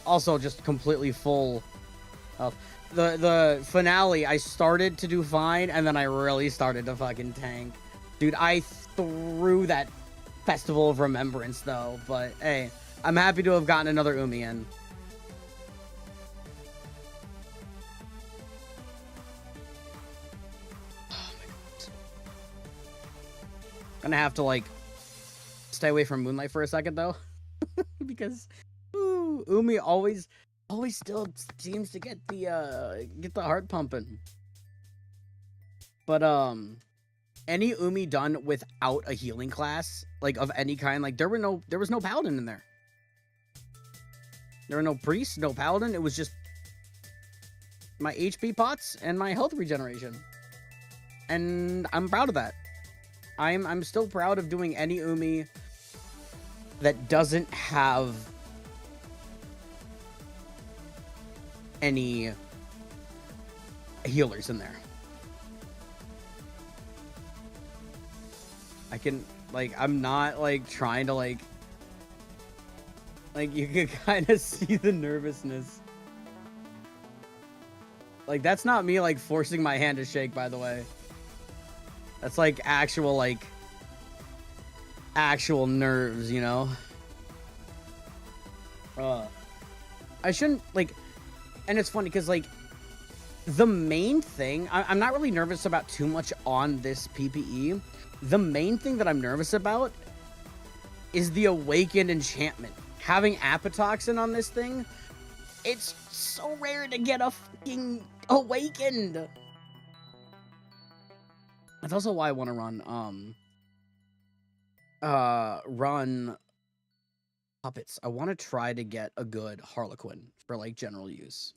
Also, just completely full health. The finale, I started to do fine, and then I really started to fucking tank. Dude, I threw that Festival of Remembrance, though. But, hey, I'm happy to have gotten another Umi in. Oh, my God. Gonna have to, like, stay away from Moonlight for a second, though. Because, ooh, Umi always still seems to get the heart pumping. But, any Umi done without a healing class, like, of any kind, like, there was no paladin in there. There were no priests, no paladin. It was just my HP pots and my health regeneration. And I'm proud of that. I'm still proud of doing any Umi that doesn't have any healers in there. I can, like, I'm not, like, trying to, like, you can kind of see the nervousness. Like, that's not me, like, forcing my hand to shake, by the way. That's, like, actual nerves, you know? I shouldn't, like, and it's funny, because, like, the main thing, I'm not really nervous about too much on this PPE. The main thing that I'm nervous about is the Awakened enchantment. Having Apatoxin on this thing, it's so rare to get a fucking Awakened. That's also why I want to run puppets. I want to try to get a good Harlequin for, like, general use.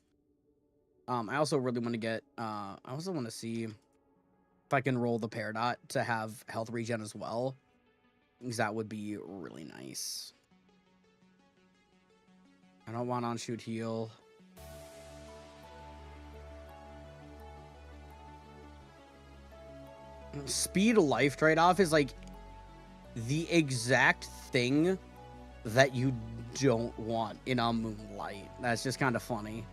I also really want to get, I also want to see if I can roll the Peridot to have health regen as well, because that would be really nice. I don't want on shoot heal. Speed life trade-off is, like, the exact thing that you don't want in a Moonlight. That's just kind of funny.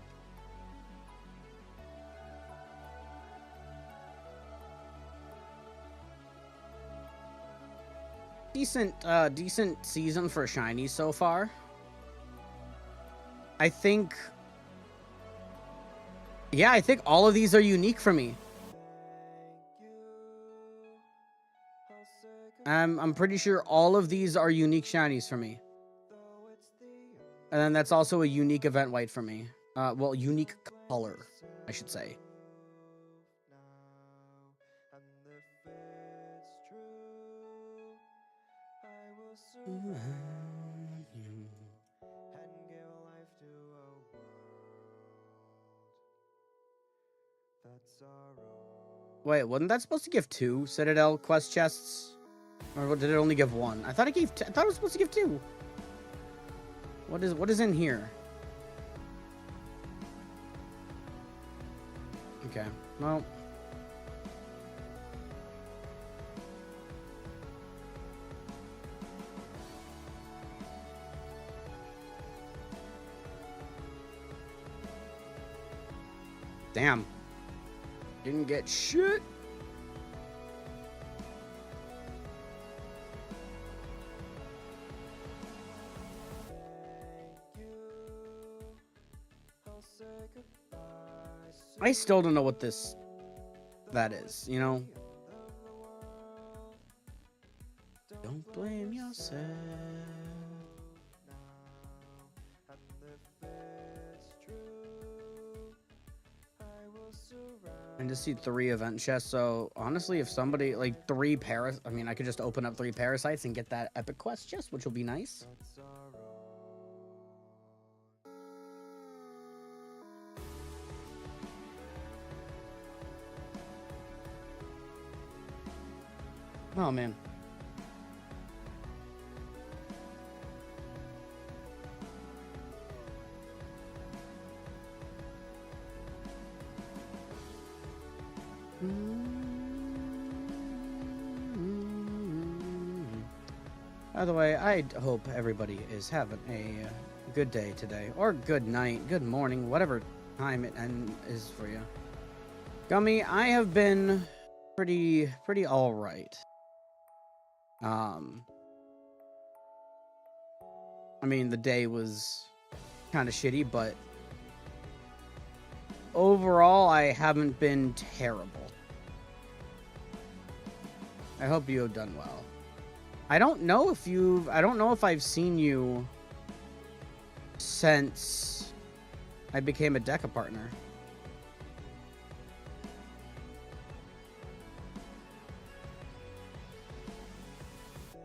decent season for shinies so far. I think all of these are unique for me. I'm pretty sure all of these are unique shinies for me. And then that's also a unique event white for me. Well, unique color, I should say. Wait, wasn't that supposed to give 2 Citadel quest chests? Or did it only give 1? I thought it gave. I thought it was supposed to give 2. What is in here? Okay. Well. Damn. Didn't get shit. I still don't know what that is, you know? Don't blame yourself. And just see 3 event chests, so honestly, if somebody, like, 3 I mean, I could just open up 3 parasites and get that epic quest chest, which will be nice. Oh, man. By the way, I hope everybody is having a good day today, or good night, good morning, whatever time it is for you. Gummy, I have been pretty all right. I mean, the day was kind of shitty, but overall, I haven't been terrible. I hope you have done well. I don't know if I've seen you since I became a Deca partner.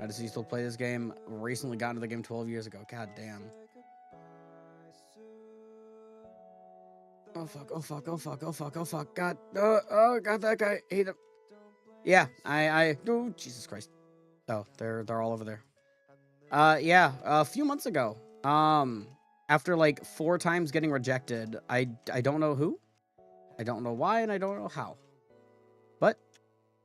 I just used to play this game. Recently got into the game 12 years ago. God damn. Oh fuck, oh fuck, oh fuck, oh fuck, oh fuck. God, got that guy. Hate him. Yeah, oh, Jesus Christ. Oh, they're all over there. Yeah, a few months ago. After like 4 times getting rejected, I don't know who, I don't know why, and I don't know how. But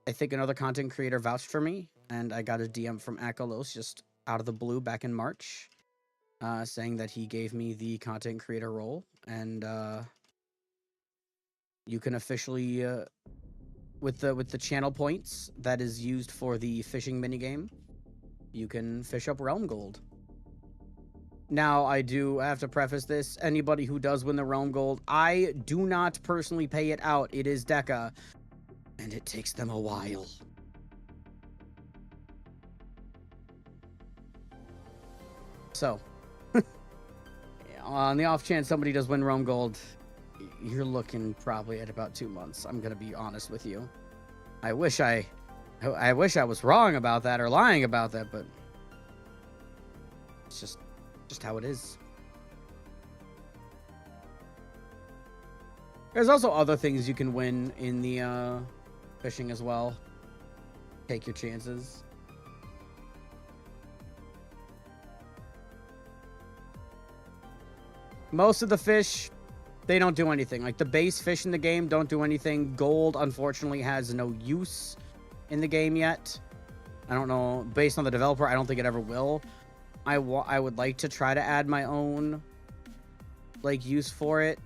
I think another content creator vouched for me, and I got a DM from Akalos just out of the blue back in March, saying that he gave me the content creator role, and you can officially, with the channel points that is used for the fishing minigame, you can fish up Realm Gold. Now, I do have to preface this. Anybody who does win the Realm Gold, I do not personally pay it out. It is Deca, and it takes them a while. So, on the off chance somebody does win Realm Gold, you're looking probably at about 2 months. I'm gonna be honest with you. I wish I was wrong about that or lying about that, but it's just how it is. There's also other things you can win in the fishing as well. Take your chances. Most of the fish, they don't do anything. Like, the base fish in the game don't do anything. Gold, unfortunately, has no use in the game yet. I don't know. Based on the developer, I don't think it ever will. I would like to try to add my own, like, use for it.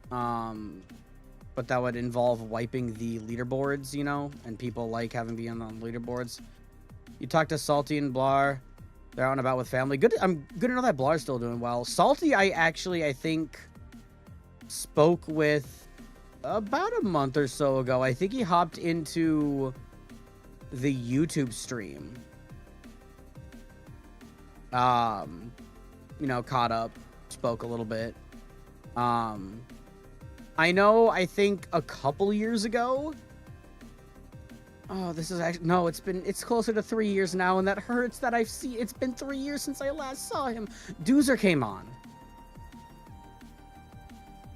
But that would involve wiping the leaderboards, you know? And people like having been on leaderboards. You talked to Salty and Blar. They're out and about with family. Good. I'm good to know that Blar's still doing well. Salty, I think, spoke with about a month or so ago. I think he hopped into the YouTube stream. You know, caught up, spoke a little bit. I know, I think a couple years ago. Oh, this is actually, no, it's closer to 3 years now, and that hurts that it's been 3 years since I last saw him. Doozer came on.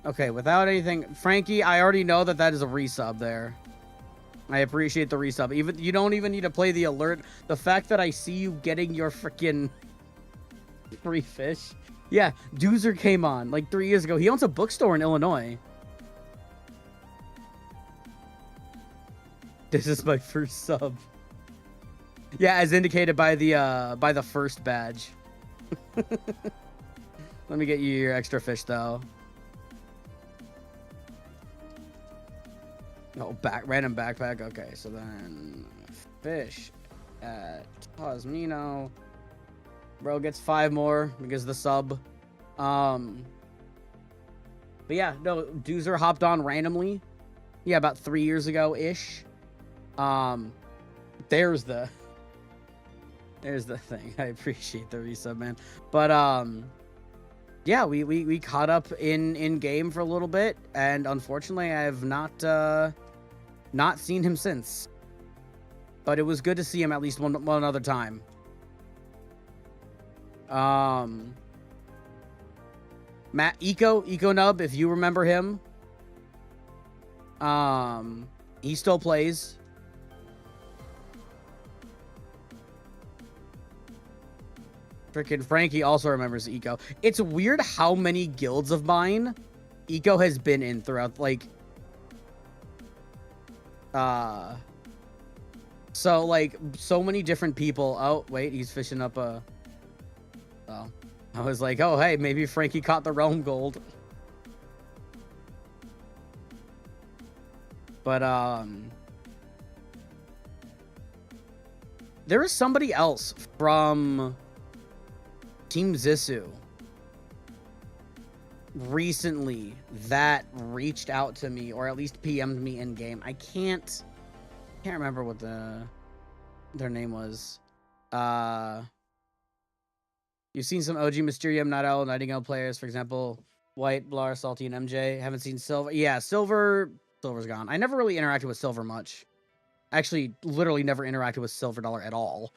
Okay, without anything, Frankie, I already know that is a resub there. I appreciate the resub. You don't even need to play the alert. The fact that I see you getting your freaking free fish. Yeah, Doozer came on like 3 years ago. He owns a bookstore in Illinois. This is my first sub. Yeah, as indicated by the first badge. Let me get you your extra fish though. Oh, random backpack. Okay, so then fish at Cosmino. Bro gets 5 more because of the sub. But yeah, no, Doozer hopped on randomly. Yeah, about 3 years ago ish. There's the thing. I appreciate the resub, man. But yeah, we caught up in game for a little bit, and unfortunately I have not seen him since. But it was good to see him at least one other time. Matt Eco Nub, if you remember him. He still plays. Freaking Frankie also remembers Eco. It's weird how many guilds of mine Eco has been in throughout, like, so, like, so many different people. Oh, wait, he's fishing up a... Oh. I was like, oh, hey, maybe Frankie caught the realm gold. But, there is somebody else from Team Zissou recently that reached out to me, or at least PM'd me in game. I can't remember what their name was. You've seen some OG Mysterium, Night Owl, Nightingale players, for example, White, Blar, Salty, and MJ. Haven't seen Silver. Yeah, Silver's gone. I never really interacted with Silver much. Actually, literally never interacted with Silver Dollar at all.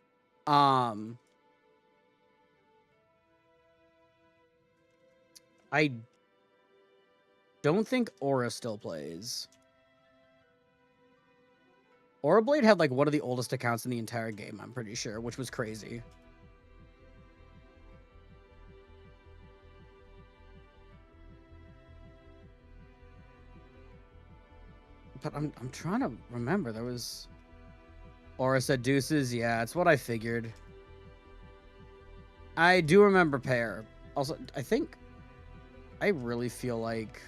I don't think Aura still plays. Aura Blade had like one of the oldest accounts in the entire game, I'm pretty sure, which was crazy. But I'm trying to remember. There was Aura said deuces. Yeah, it's what I figured. I do remember Pear. Also, I really feel like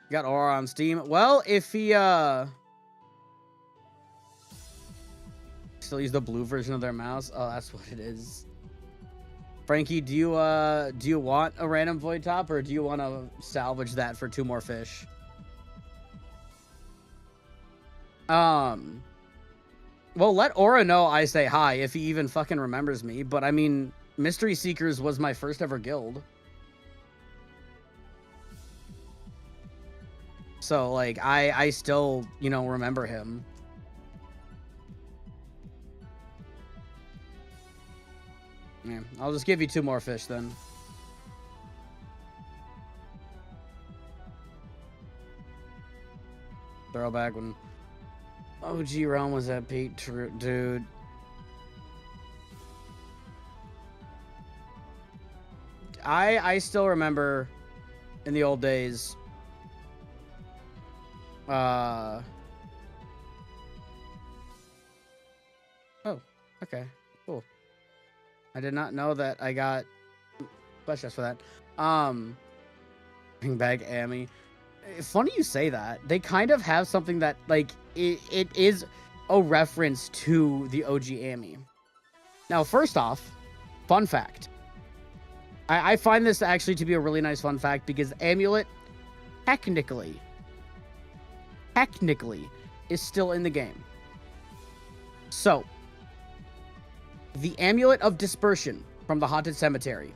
got Aura on Steam. Well, if he still use the blue version of their mouse. Oh, that's what it is. Frankie, do you want a random void top, or do you want to salvage that for 2 more fish? Well, let Aura know I say hi if he even fucking remembers me. But I mean, Mystery Seekers was my first ever guild. So like I still, you know, remember him. Yeah, I'll just give you 2 more fish then. Throwback when OG Realm was at Pete, dude. I still remember in the old days. Oh, okay, cool. I did not know that I got flesh for that. Bring back Amy. Funny you say that. They kind of have something that, like, it is... a reference to the OG Ami. Now, first off, fun fact. I find this actually to be a really nice fun fact because Amulet, technically, is still in the game. So, the Amulet of Dispersion from the Haunted Cemetery,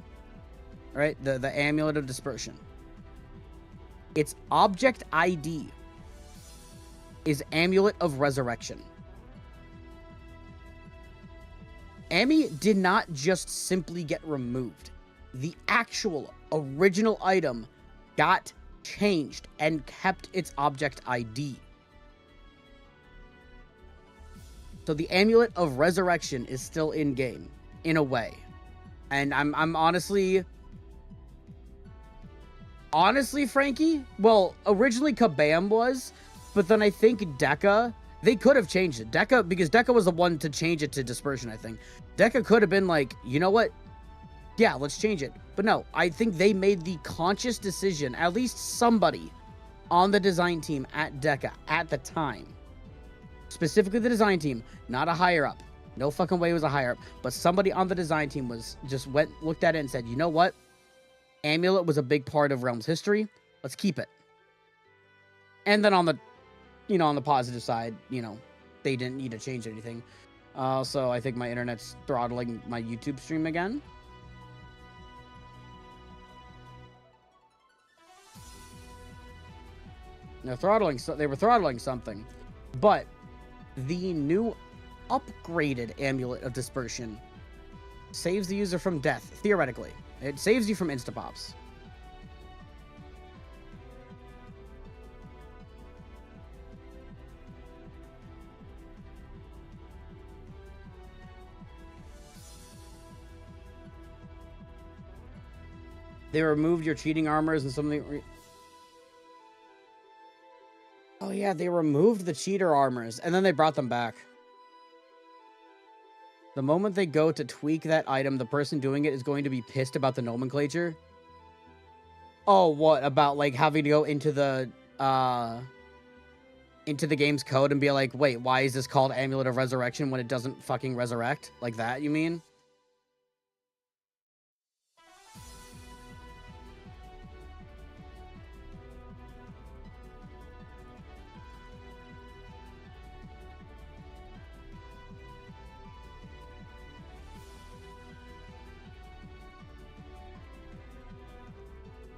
right? The Amulet of Dispersion. Its object ID is Amulet of Resurrection. Ami did not just simply get removed. The actual original item got changed and kept its object ID. So the Amulet of Resurrection is still in game, in a way. And I'm honestly, Frankie, well, originally Kabam was, but then I think Deca, they could have changed it. Because Deca was the one to change it to Dispersion, I think. Deca could have been like, you know what? Yeah, let's change it. But no, I think they made the conscious decision, at least somebody on the design team at Deca at the time, specifically the design team, not a higher up. No fucking way it was a higher up. But somebody on the design team looked at it and said, you know what? Amulet was a big part of Realm's history. Let's keep it. And then on the, on the positive side, they didn't need to change anything. So I think my internet's throttling my YouTube stream again. They were throttling something. But the new upgraded Amulet of Dispersion saves the user from death, theoretically. It saves you from insta-pops. They removed your cheating armors and something. Oh yeah, they removed the cheater armors, and then they brought them back. The moment they go to tweak that item, the person doing it is going to be pissed about the nomenclature. Oh, what? About, like, having to go into the game's code and be like, wait, why is this called Amulet of Resurrection when it doesn't fucking resurrect? Like that, you mean?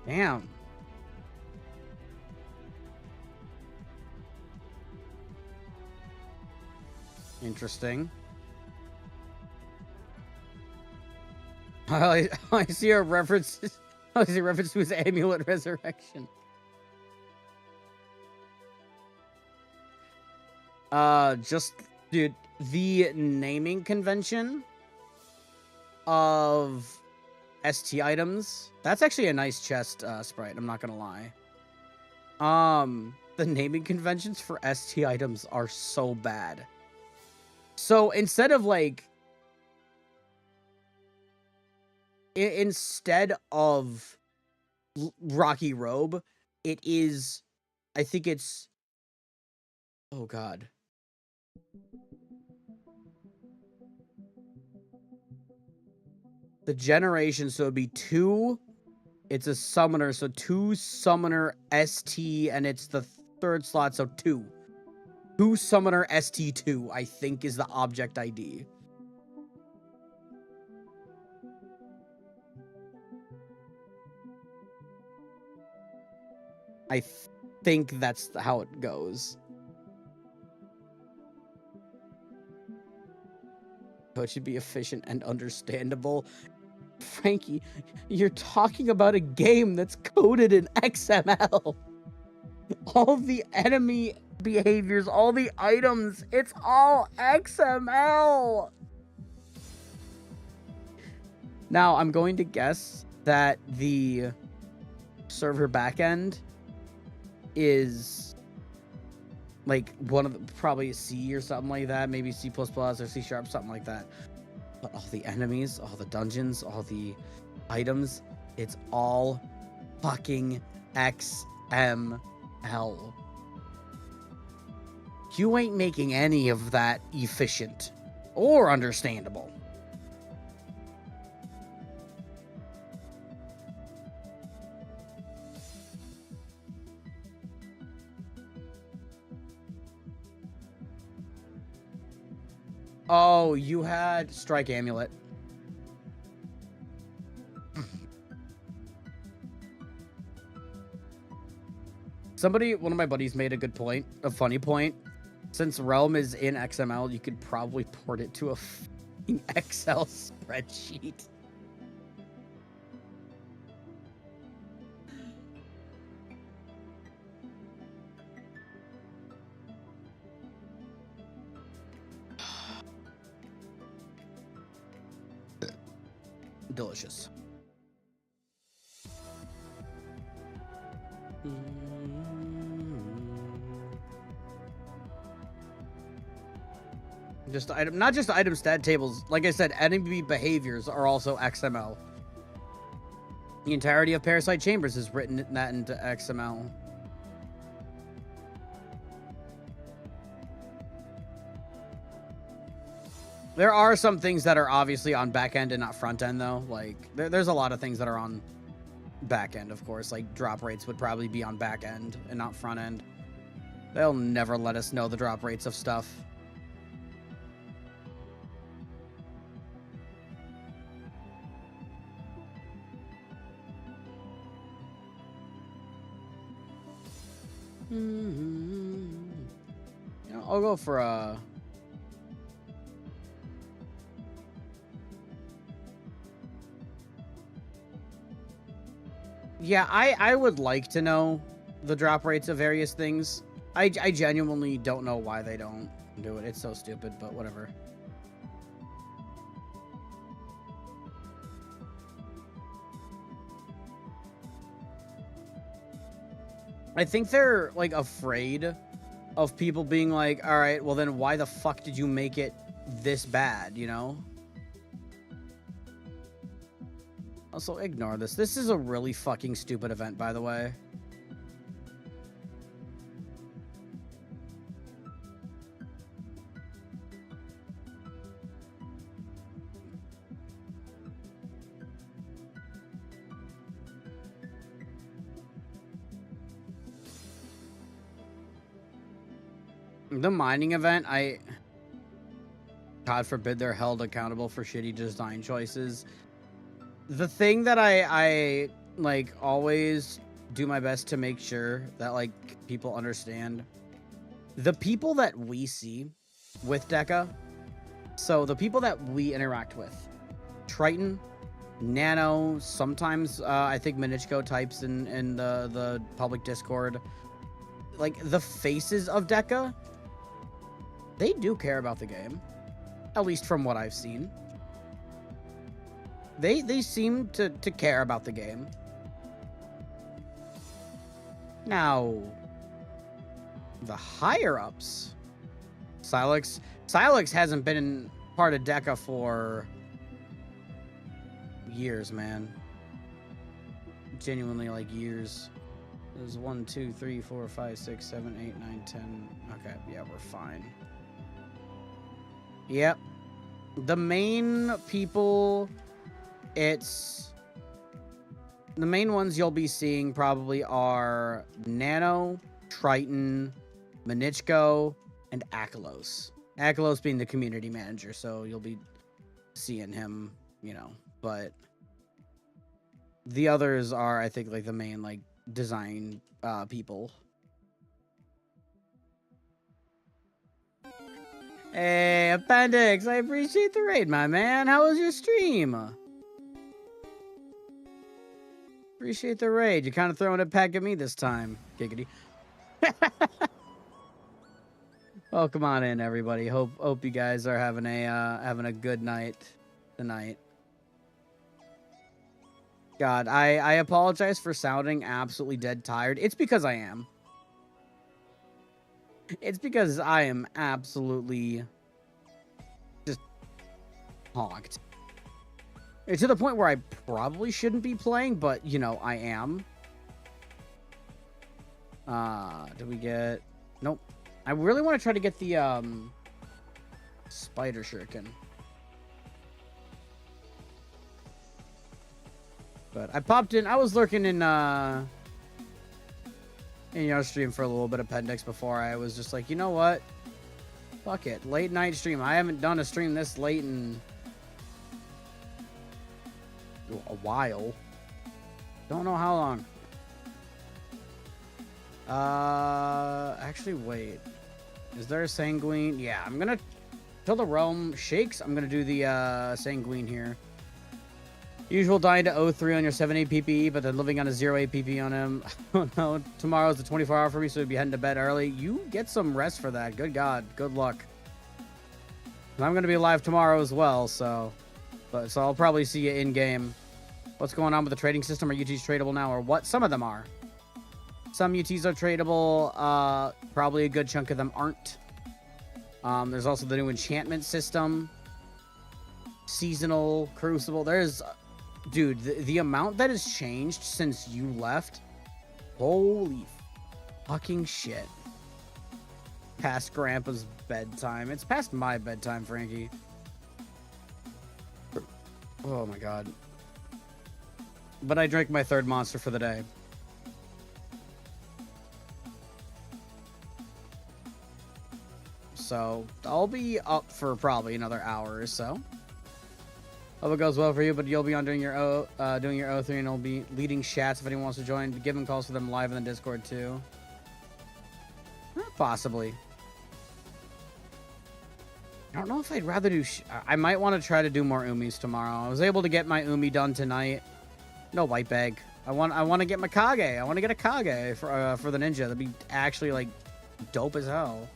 Damn. Interesting. I see a reference. I see a reference to his Amulet Resurrection. Dude, the naming convention of ST items, that's actually a nice chest sprite, I'm not gonna lie. The naming conventions for ST items are so bad. So instead of like, instead of Rocky Robe, it is, I think it's, oh god. The generation, so it'd be 2, it's a summoner, so 2 summoner ST, and it's the 3rd slot, so 2. 2 summoner ST2, I think, is the object ID. I think that's how it goes. So it should be efficient and understandable. Frankie, you're talking about a game that's coded in XML. All the enemy behaviors, all the items, it's all XML. Now, I'm going to guess that the server backend is like one of the, probably C or something like that, maybe C++ or C#, something like that. But all the enemies, all the dungeons, all the items, it's all fucking XML. You ain't making any of that efficient or understandable. Oh, you had Strike Amulet. One of my buddies made a good point, a funny point. Since Realm is in XML, you could probably port it to a Excel spreadsheet. Delicious. Just item, not just item stat tables. Like I said, enemy behaviors are also XML. The entirety of Parasite Chambers is written that into XML. There are some things that are obviously on back end and not front end, though. Like, there's a lot of things that are on back end, of course. Like, drop rates would probably be on back end and not front end. They'll never let us know the drop rates of stuff. Yeah, I'll go for a... Yeah, I would like to know the drop rates of various things. I genuinely don't know why they don't do it. It's so stupid, but whatever. I think they're, like, afraid of people being like, all right, well then why the fuck did you make it this bad, you know? Also, ignore this. This is a really fucking stupid event, by the way. The mining event, God forbid they're held accountable for shitty design choices. The thing that I like always do my best to make sure that like people understand, the people that we see with Deca, so the people that we interact with, Triton, Nano, sometimes I think Minichko types in the public Discord, like the faces of Deca, they do care about the game, at least from what I've seen. They seem to care about the game. Now, the higher-ups, Silex hasn't been part of Deca for years, man. Genuinely, like, years. There's 1, 2, 3, 4, 5, 6, 7, 8, 9, 10. Okay, yeah, we're fine. Yep. The main people... the main ones you'll be seeing probably are Nano, Triton, Minichko, and Akalos. Akalos being the community manager, so you'll be seeing him, you know, but the others are, I think, like the main, like, design people. Hey, Appendix, I appreciate the raid, my man. How was your stream? Appreciate the raid. You're kind of throwing it back at me this time. Giggity. Oh, come on in, everybody. Hope you guys are having a good night tonight. God, I apologize for sounding absolutely dead tired. It's because I am. It's because I am absolutely just honked. It's to the point where I probably shouldn't be playing, but, you know, I am. Did we get... Nope. I really want to try to get the spider shuriken. But I popped in. I was lurking in your stream for a little bit, appendix, before I was just like, you know what? Fuck it. Late night stream. I haven't done a stream this late in a while. Don't know how long. Actually, wait. Is there a sanguine? Yeah, I'm gonna, till the realm shakes, I'm gonna do the sanguine here. Usual dying to 0-3 on your 7-8 PPE, but then living on a 0-8 PPE on him. Oh no, tomorrow's the 24-hour for me, so we'd be heading to bed early. You get some rest for that. Good God, good luck. And I'm gonna be live tomorrow as well, so I'll probably see you in game. What's going on with the trading system? Are UTs tradable now, or what? Some of them are. Some UTs are tradable. Probably a good chunk of them aren't. There's also the new enchantment system. Seasonal, crucible. There's... Dude, the amount that has changed since you left. Holy fucking shit. Past Grandpa's bedtime. It's past my bedtime, Frankie. Oh my God. But I drank my third monster for the day. So I'll be up for probably another hour or so. Hope it goes well for you, but you'll be on doing your O3, and I'll be leading chats if anyone wants to join. Giving calls for them live in the Discord too. Possibly. I don't know if I'd rather do... I might want to try to do more Umis tomorrow. I was able to get my Umi done tonight. No white bag. I want to get my Kage. I want to get a Kage for the ninja. That'd be actually like dope as hell.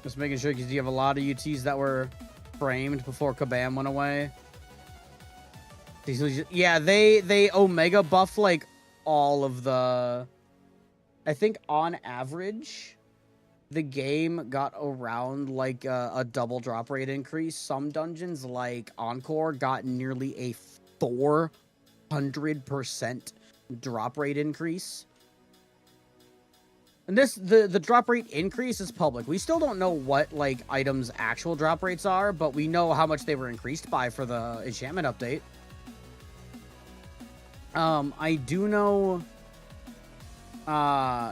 Just making sure, because you have a lot of UTs that were framed before Kabam went away. Yeah, they Omega buffed like all of the... I think on average, the game got around like a double drop rate increase. Some dungeons like Encore got nearly a 400% drop rate increase. And the drop rate increase is public. We still don't know what like items' actual drop rates are, but we know how much they were increased by for the enchantment update. I do know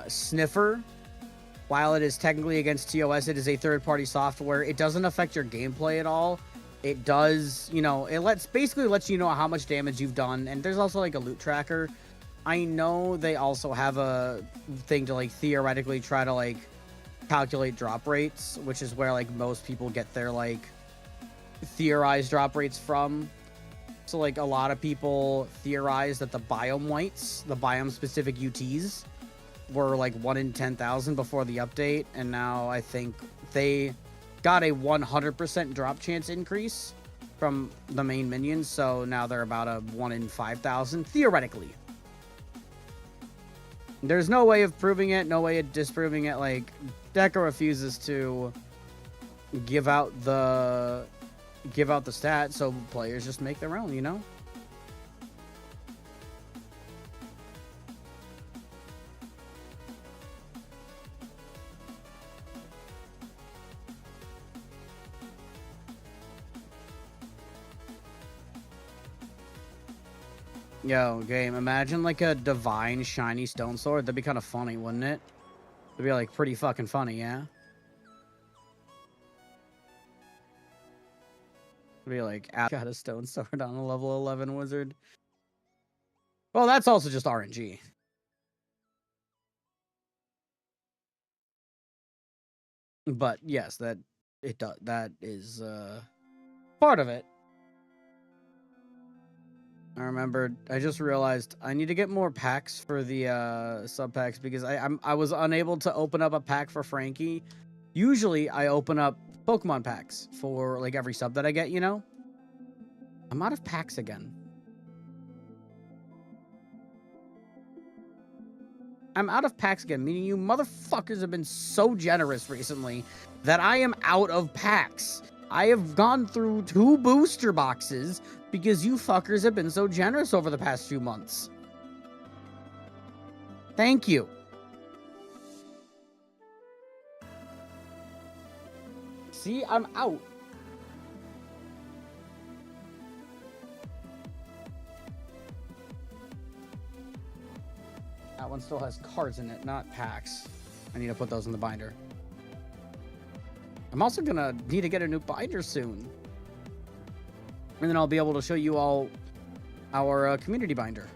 Sniffer, while it is technically against TOS, it is a third-party software. It doesn't affect your gameplay at all. It does, you know, it basically lets you know how much damage you've done, and there's also like a loot tracker. I know they also have a thing to like theoretically try to like calculate drop rates, which is where like most people get their like theorized drop rates from. So like a lot of people theorize that the biome whites, the biome specific UTs, were like 1 in 10,000 before the update, and now I think they got a 100% drop chance increase from the main minions, so now they're about a 1 in 5,000 theoretically. There's no way of proving it, no way of disproving it. Like, Deca refuses to give out the stat, so players just make their own, you know? Yo, game, imagine like a divine shiny stone sword. That'd be kind of funny, wouldn't it? It'd be like pretty fucking funny, yeah? It'd be like, got a stone sword on a level 11 wizard. Well, that's also just RNG. But yes, that is part of it. I just realized I need to get more packs for the sub packs, because I was unable to open up a pack for Frankie. Usually I open up Pokemon packs for like every sub that I get, you know? I'm out of packs again. I'm out of packs again, meaning you motherfuckers have been so generous recently that I am out of packs. I have gone through 2 booster boxes because you fuckers have been so generous over the past few months. Thank you. See, I'm out. That one still has cards in it, not packs. I need to put those in the binder. I'm also gonna need to get a new binder soon. And then I'll be able to show you all our community binder.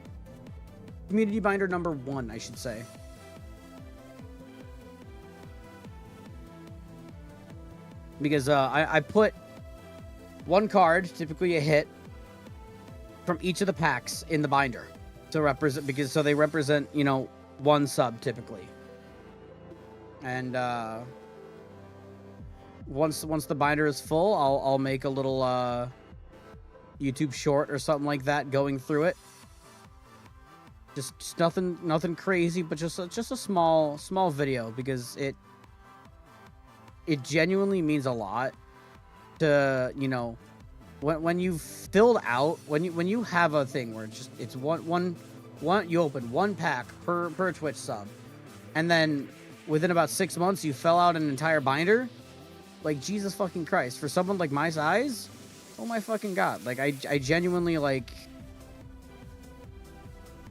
Community binder number 1, I should say. Because I put 1 card, typically a hit, from each of the packs in the binder to represent, because so they represent, you know, 1 sub typically. And once the binder is full, I'll make a little YouTube short or something like that going through it. Just nothing crazy, but just a small video, because it genuinely means a lot to, you know, when you've filled out, when you have a thing where it's one you open 1 pack per Twitch sub, and then within about 6 months you fill out an entire binder. Like, Jesus fucking Christ, for someone like my size, oh my fucking God. Like, I genuinely, like,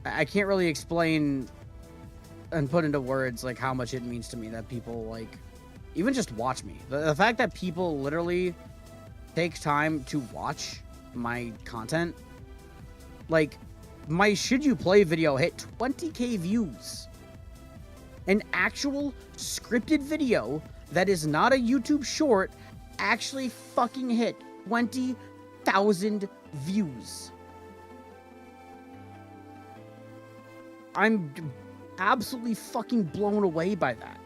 I can't really explain and put into words, like, how much it means to me that people, like, even just watch me. The fact that people literally take time to watch my content, like, my Should You Play video hit 20k views. An actual scripted video that is not a YouTube short actually fucking hit 20,000 views. I'm absolutely fucking blown away by that.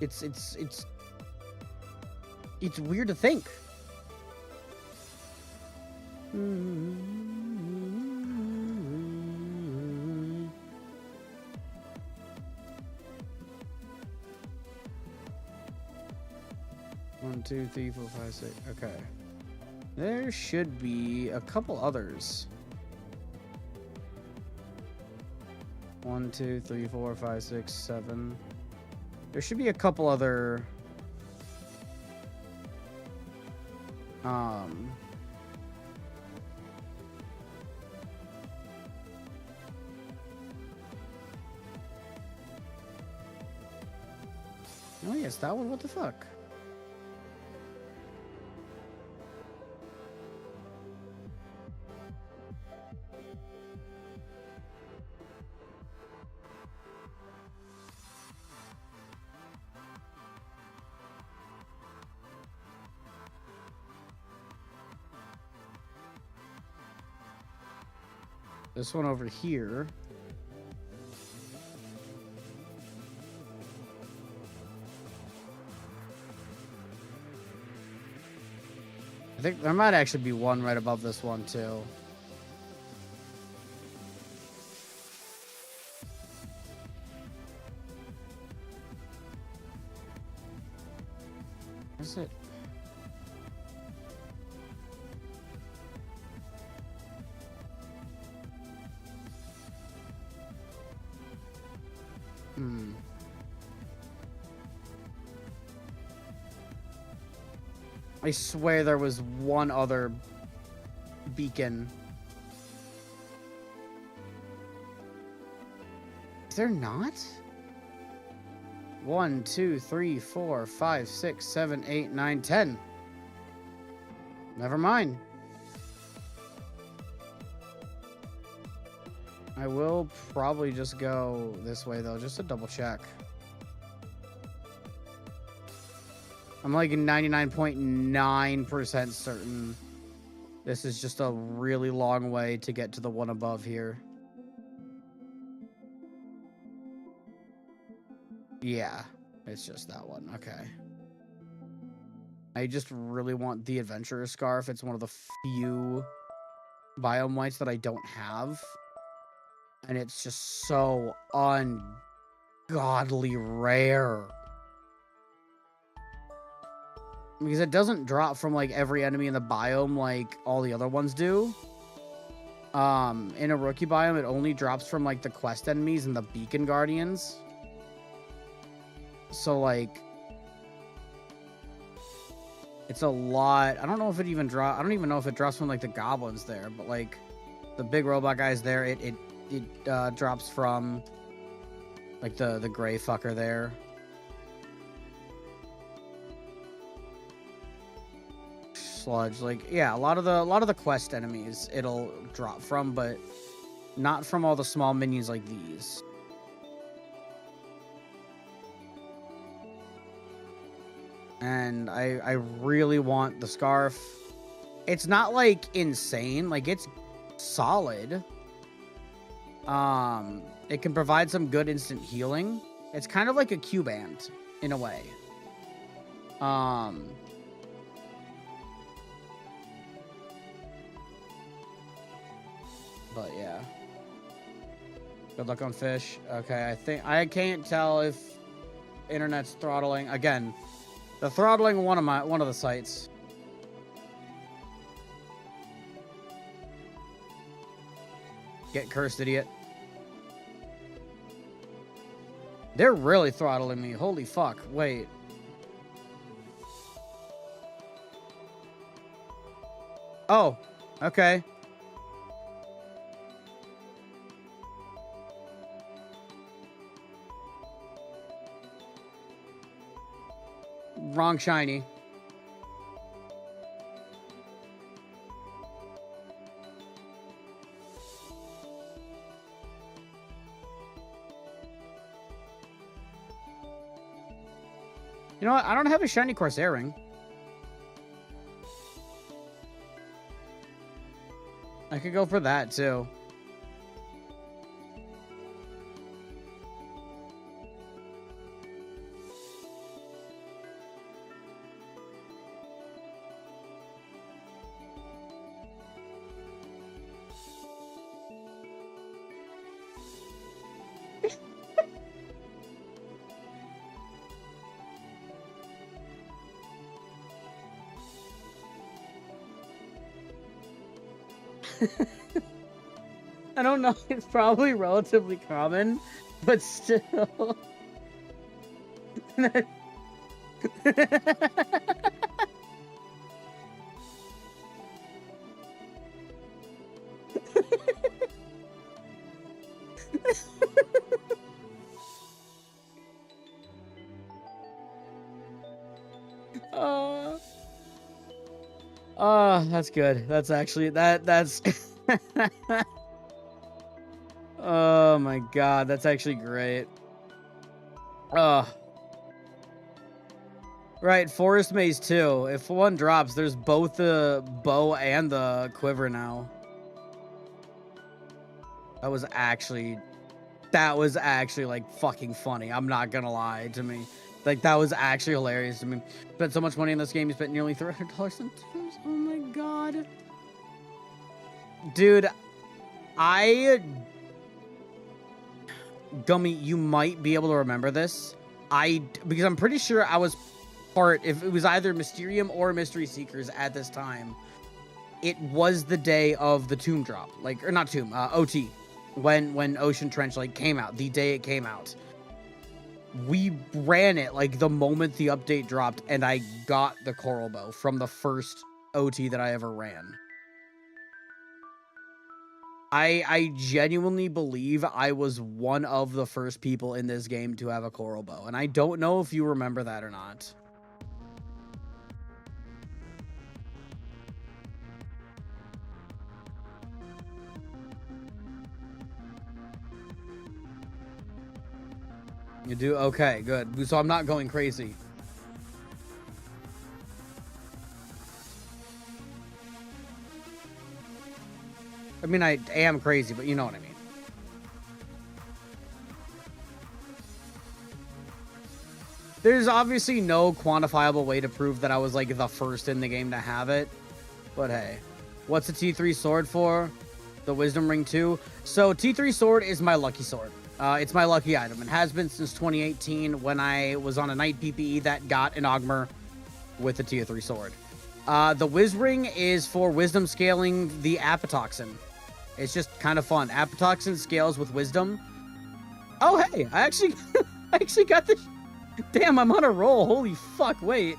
It's weird to think. One, 2, 3, 4, 5, 6. Okay. There should be a couple others. 1, 2, 3, 4, 5, 6, 7. There should be a couple other oh yes, that one. What the fuck? This one over here. I think there might actually be one right above this one too. Is it? I swear there was one other beacon. Is there not? 1, 2, 3, 4, 5, 6, 7, 8, 9, 10. Never mind. I will probably just go this way though, just to double check. I'm like 99.9% certain this is just a really long way to get to the one above here. Yeah, it's just that one. Okay. I just really want the Adventurer Scarf. It's one of the few biome whites that I don't have. And it's just so ungodly rare. Because it doesn't drop from, like, every enemy in the biome like all the other ones do. In a rookie biome, it only drops from, like, the quest enemies and the beacon guardians. So, like, it's a lot. I don't know if it even drops. I don't even know if it drops from, like, the goblins there. But, like, the big robot guys there, it drops from, like, the gray fucker there. Sludge, like, yeah, a lot of the quest enemies it'll drop from, but not from all the small minions like these. And I really want the scarf. It's not like insane, like it's solid. It can provide some good instant healing. It's kind of like a Q-band in a way. But yeah. Good luck on fish. Okay, I think I can't tell if internet's throttling. Again, the throttling one of the sites. Get cursed, idiot. They're really throttling me. Holy fuck. Wait. Oh, okay. Wrong shiny. You know what? I don't have a shiny Corsair ring. I could go for that too. I don't know. It's probably relatively common, but still. Oh, that's good. That's actually that's oh my god, that's actually great. Right, Forest Maze too. If one drops, there's both the bow and the quiver now. That was actually like fucking funny. I'm not gonna lie to me. Like, that was actually hilarious to me. Spent so much money in this game, you spent nearly $300 on items. Oh my god. Dude, Gummy, you might be able to remember this. Because I'm pretty sure I was if it was either Mysterium or Mystery Seekers at this time. It was the day of the tomb drop. Like, or not tomb, OT. When Ocean Trench, like, came out. The day it came out. We ran it, like, the moment the update dropped, and I got the Coral Bow from the first OT that I ever ran. I genuinely believe I was one of the first people in this game to have a Coral Bow, and I don't know if you remember that or not. You do? Okay, good. So I'm not going crazy. I mean, I am crazy, but you know what I mean. There's obviously no quantifiable way to prove that I was, like, the first in the game to have it. But hey, what's a T3 sword for? the wisdom ring too. So T3 sword is my lucky sword. It's my lucky item. It has been since 2018 when I was on a night PPE that got an Ogmer with the tier 3 sword. The Wiz Ring is for wisdom scaling the Apatoxin. It's just kind of fun. Apatoxin scales with wisdom. Oh, hey, I actually got this. Damn, I'm on a roll. Holy fuck, wait.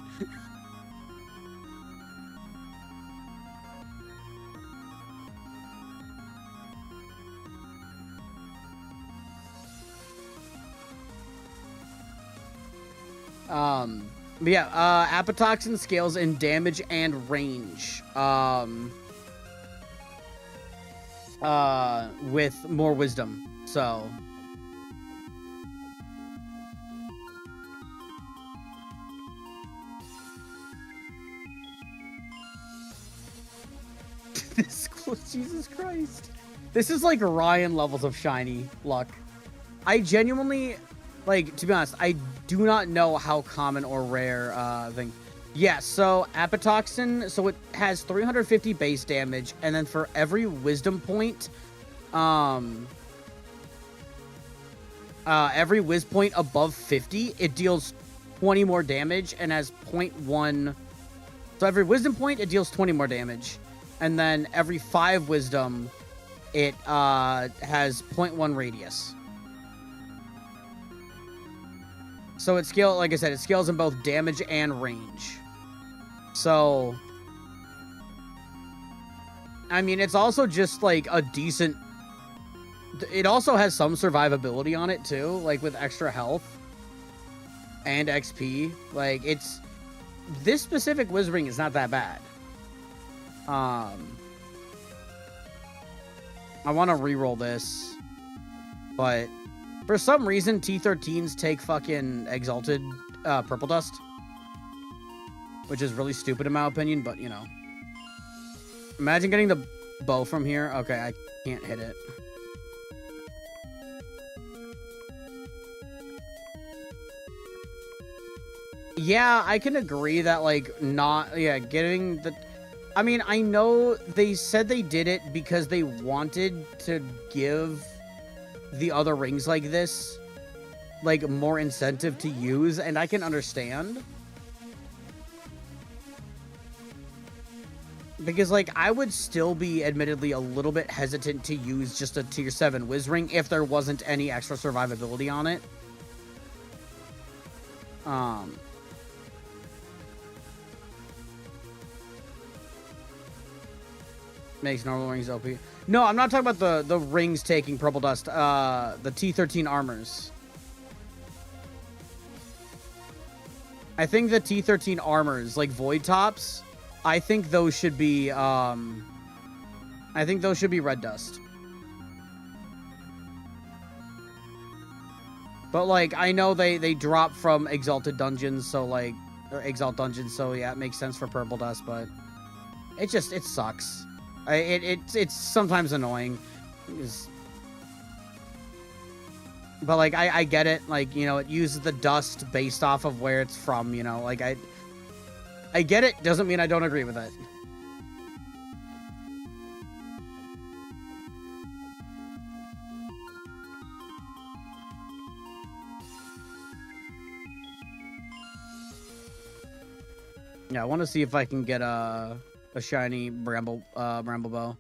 But yeah, Apatoxin scales in damage and range. With more wisdom. So this Jesus Christ. This is like Ryan levels of shiny luck. I genuinely, like, to be honest, I do not know how common or rare thing. Yeah, so Apatoxin, so it has 350 base damage, and then for every wisdom point, every whiz point above 50, it deals 20 more damage and has 0.1. So every wisdom point, it deals 20 more damage. And then every 5 wisdom, it has 0.1 radius. So it scales, like I said, it scales in both damage and range. So, I mean, it's also just like a decent. It also has some survivability on it too, like with extra health and XP. Like it's this specific Wiz Ring is not that bad. I want to reroll this, but for some reason T13s take fucking exalted purple dust, which is really stupid in my opinion. But you know, imagine getting the bow from here. Okay, I can't hit it. Yeah, I can agree that, like, not, yeah, getting the, I mean, I know they said they did it because they wanted to give the other rings like this, like, more incentive to use, and I can understand. Because, like, I would still be, admittedly, a little bit hesitant to use just a tier 7 Wiz Ring if there wasn't any extra survivability on it. Makes normal rings OP. No, I'm not talking about the rings taking purple dust. The T13 armors. I think the T13 armors, like void tops, I think those should be red dust. But like I know they drop from exalted dungeons, so like, or exalt dungeons, so yeah, it makes sense for purple dust, but it sucks. It's sometimes annoying. But like I get it, like, you know, it uses the dust based off of where it's from, you know, like I get it, doesn't mean I don't agree with it. Yeah, I want to see if I can get a shiny bramble bow.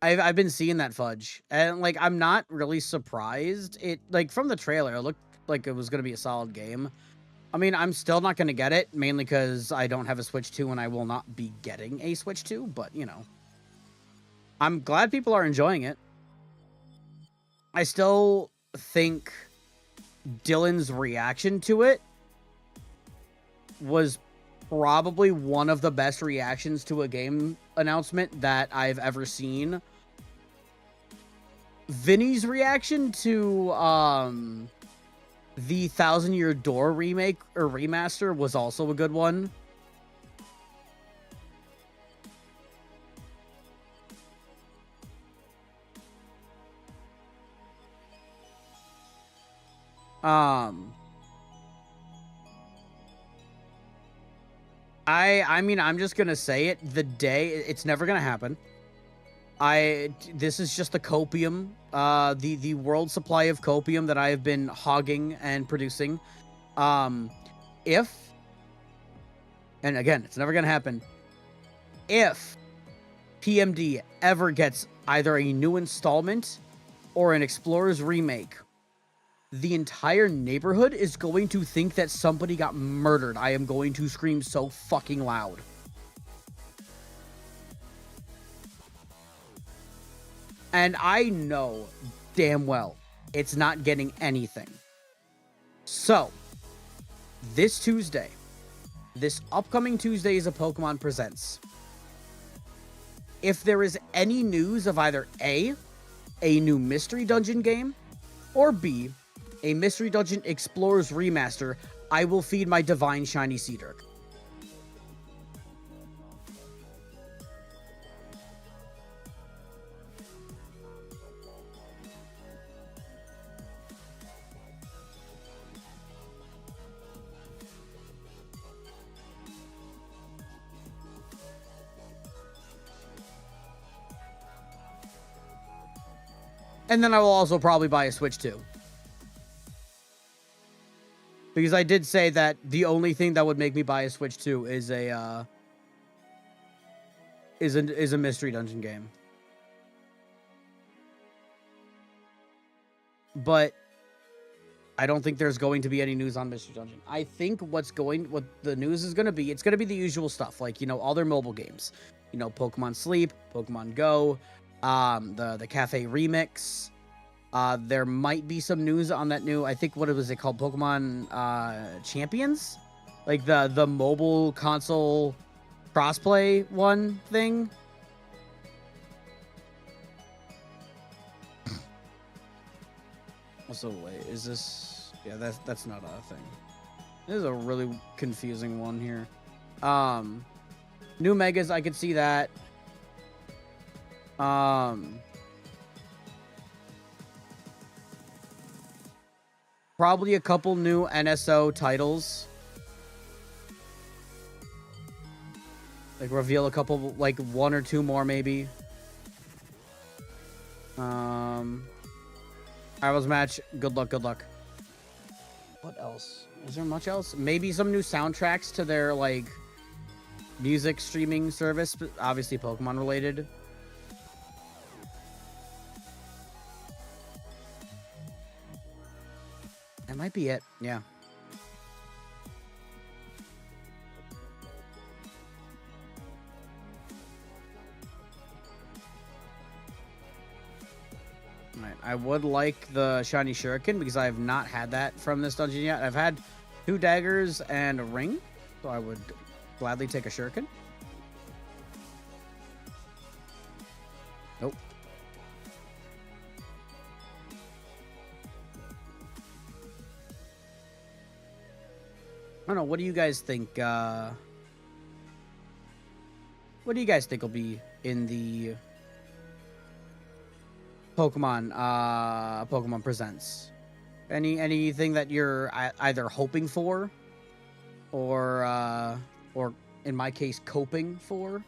I've been seeing that fudge, and like I'm not really surprised. It, like, from the trailer, it looked like it was gonna be a solid game. I mean, I'm still not gonna get it, mainly because I don't have a Switch 2 and I will not be getting a Switch 2, but you know, I'm glad people are enjoying it. I still think Dylan's reaction to it was probably one of the best reactions to a game announcement that I've ever seen. Vinny's reaction to the Thousand Year Door remake or remaster was also a good one. I mean, I'm just gonna say it. The day it's never gonna happen. This is just the copium, the world supply of copium that I have been hogging and producing. If, and again, it's never gonna happen. If PMD ever gets either a new installment or an Explorers remake, the entire neighborhood is going to think that somebody got murdered. I am going to scream so fucking loud. And I know damn well it's not getting anything. So, this Tuesday, this upcoming Tuesday is a Pokemon Presents. If there is any news of either A, a new Mystery Dungeon game, or B, a Mystery Dungeon Explorers remaster, I will feed my divine shiny Seedurk. And then I will also probably buy a Switch too. Because I did say that the only thing that would make me buy a Switch 2 is a Mystery Dungeon game. But I don't think there's going to be any news on Mystery Dungeon. I think what the news is going to be, it's going to be the usual stuff, like, you know, all their mobile games. You know, Pokemon Sleep, Pokemon Go, the Cafe Remix. There might be some news on that new, I think, what was it called? Pokemon Champions? Like the mobile console crossplay one thing. Also, wait, is this... Yeah, that's not a thing. This is a really confusing one here. New Megas, I could see that. Probably a couple new NSO titles. Like, reveal a couple, like, one or two more, maybe. Rivals match. Good luck, good luck. What else? Is there much else? Maybe some new soundtracks to their, like, music streaming service. Obviously Pokemon related. That might be it. Yeah. Alright, I would like the shiny shuriken because I have not had that from this dungeon yet. I've had 2 daggers and a ring, so I would gladly take a shuriken. Nope. I don't know, what do you guys think, what do you guys think will be in the Pokemon Presents? Anything that you're either hoping for or in my case coping for?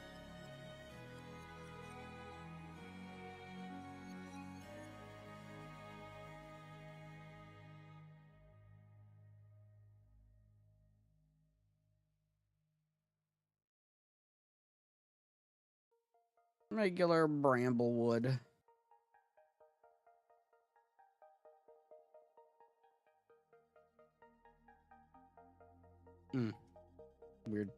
Regular Bramblewood. Weird.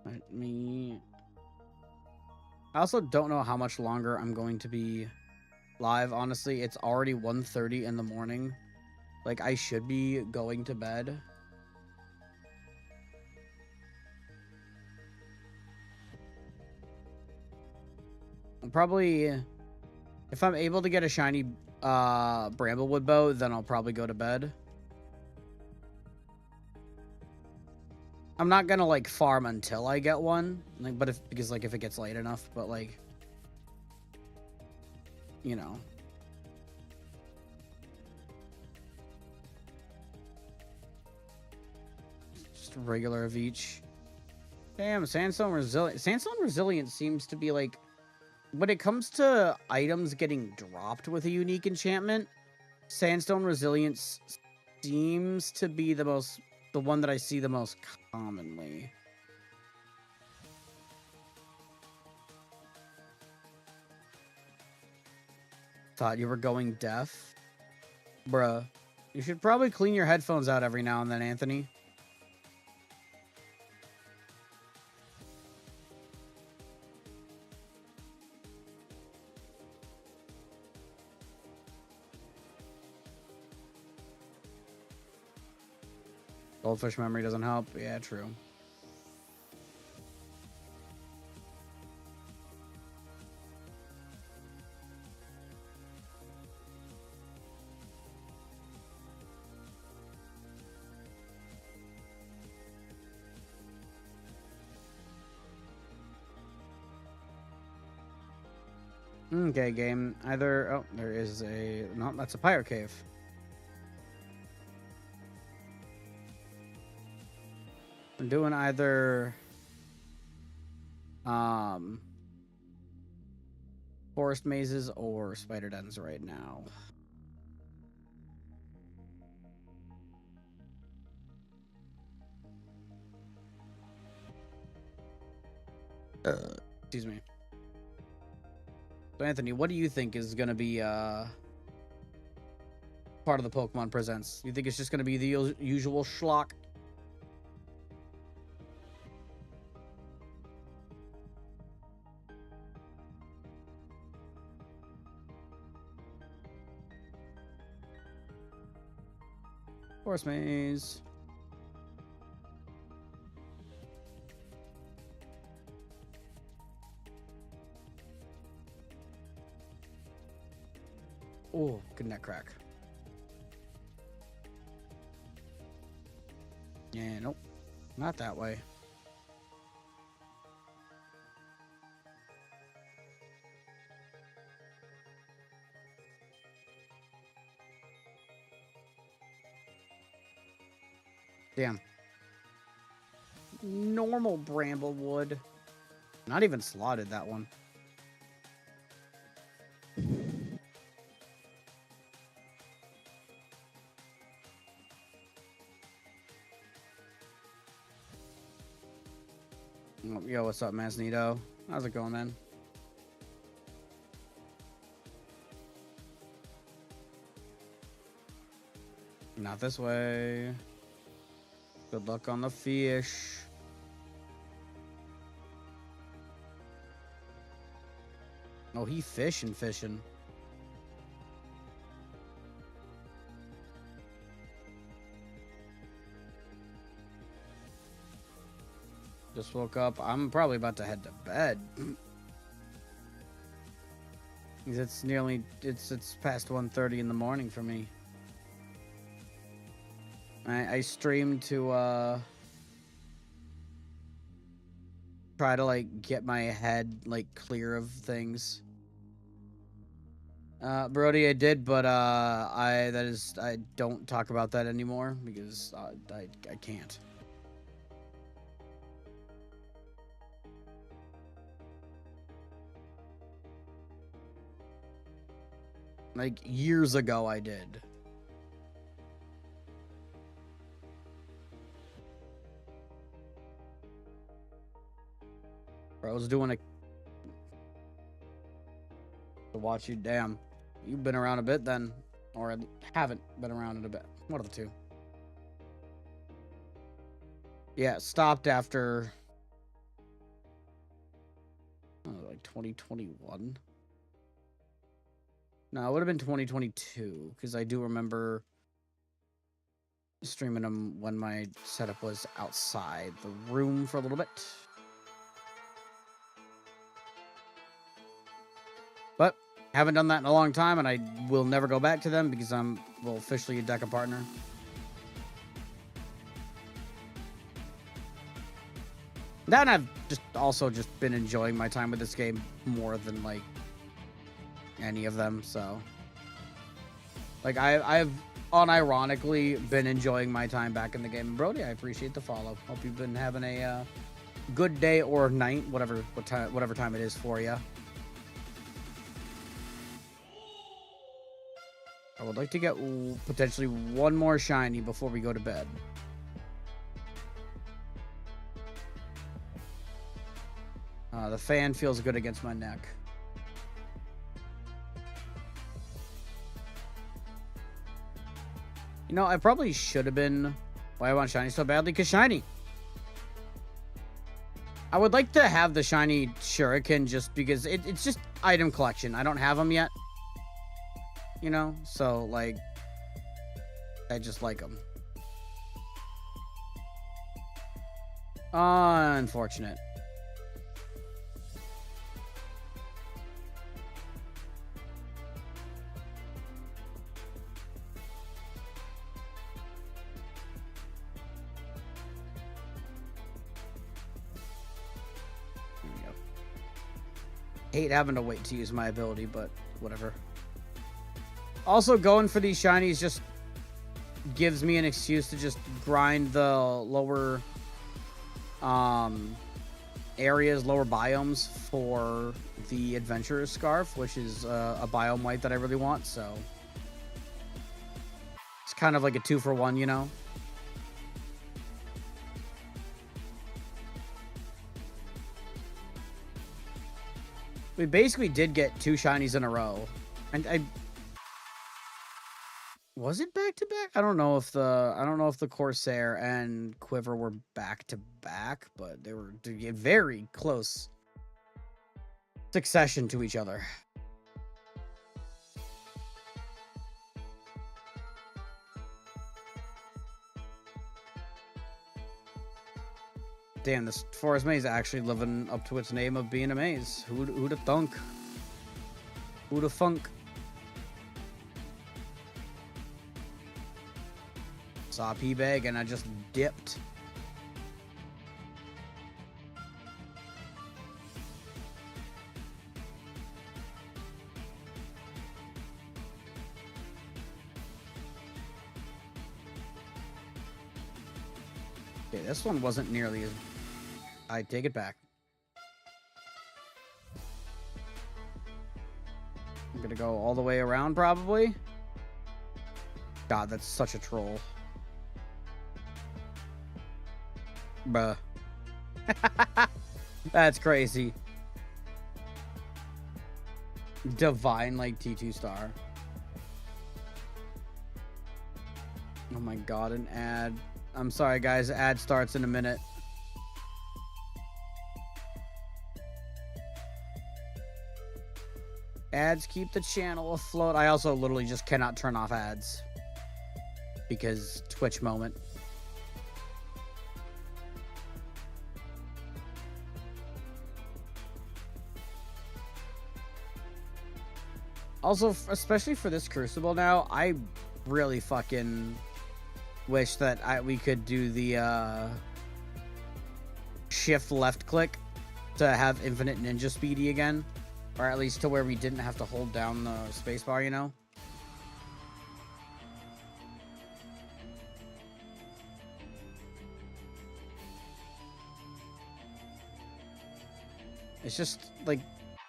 Let me... I also don't know how much longer I'm going to be live, honestly. It's already 1:30 in the morning. Like, I should be going to bed. I'll probably... If I'm able to get a shiny Bramblewood bow, then I'll probably go to bed. I'm not gonna, like, farm until I get one. Like, but because if it gets late enough, but, like... You know... just regular of each. Damn, Sandstone Resilience. Sandstone Resilience seems to be like, when it comes to items getting dropped with a unique enchantment, Sandstone Resilience seems to be the one that I see the most commonly. Thought you were going deaf? Bruh. You should probably clean your headphones out every now and then, Anthony. Goldfish memory doesn't help. Yeah, true. Okay, game. Either... Oh, there is a... No, that's a pirate cave. I'm doing either... forest mazes or spider dens right now. Excuse me. So, Anthony, what do you think is going to be part of the Pokemon Presents? You think it's just going to be the usual schlock? Forest maze. Oh, good neck crack. Yeah, nope. Not that way. Damn. Normal Bramblewood. Not even slotted, that one. Yo, what's up, Masnito? How's it going, man? Not this way. Good luck on the fish. Oh, he fishing. Just woke up. I'm probably about to head to bed. It's past 1:30 in the morning for me. I streamed to try to like get my head like clear of things. Brody, I did, but I don't talk about that anymore because I can't. Like years ago I did. Bro, I was doing a to watch you. Damn, you've been around a bit then, or haven't been around in a bit. One of the two. Yeah, stopped after like 2021. No, it would have been 2022 because I do remember streaming them when my setup was outside the room for a little bit. But haven't done that in a long time, and I will never go back to them because I'm officially a Deca partner. Then I've also been enjoying my time with this game more than like any of them. So like I've unironically been enjoying my time back in the game. Brody, I appreciate the follow. Hope you've been having a good day or night, whatever time it is for you. I would like to get potentially one more shiny before we go to bed. The fan feels good against my neck. You know, I probably should have been... Why I want shiny so badly? Because shiny. I would like to have the shiny shuriken just because it's just item collection. I don't have them yet. You know? So, like... I just like them. Unfortunate. Hate having to wait to use my ability, but whatever. Also, going for these shinies just gives me an excuse to just grind the lower areas, lower biomes for the Adventurer's Scarf, which is a biome white that I really want, so it's kind of like a 2-for-1, you know? We basically did get 2 shinies in a row. And was it back to back? I don't know if the Corsair and Quiver were back to back, but they were very close succession to each other. Damn, this forest maze actually living up to its name of being a maze. Who'da thunk? Who'da funk? Saw a pea bag and I just dipped. Okay, this one wasn't nearly as... I take it back. I'm gonna go all the way around, probably. God, that's such a troll. Bruh. That's crazy. Divine, like, T2 star. Oh my god, an ad. I'm sorry, guys. Ad starts in a minute. Ads keep the channel afloat. I also literally just cannot turn off ads. Because Twitch moment. Also, especially for this Crucible now, I really fucking wish that we could do the shift left click to have infinite ninja speedy again. Or at least to where we didn't have to hold down the spacebar, you know? It's just, like,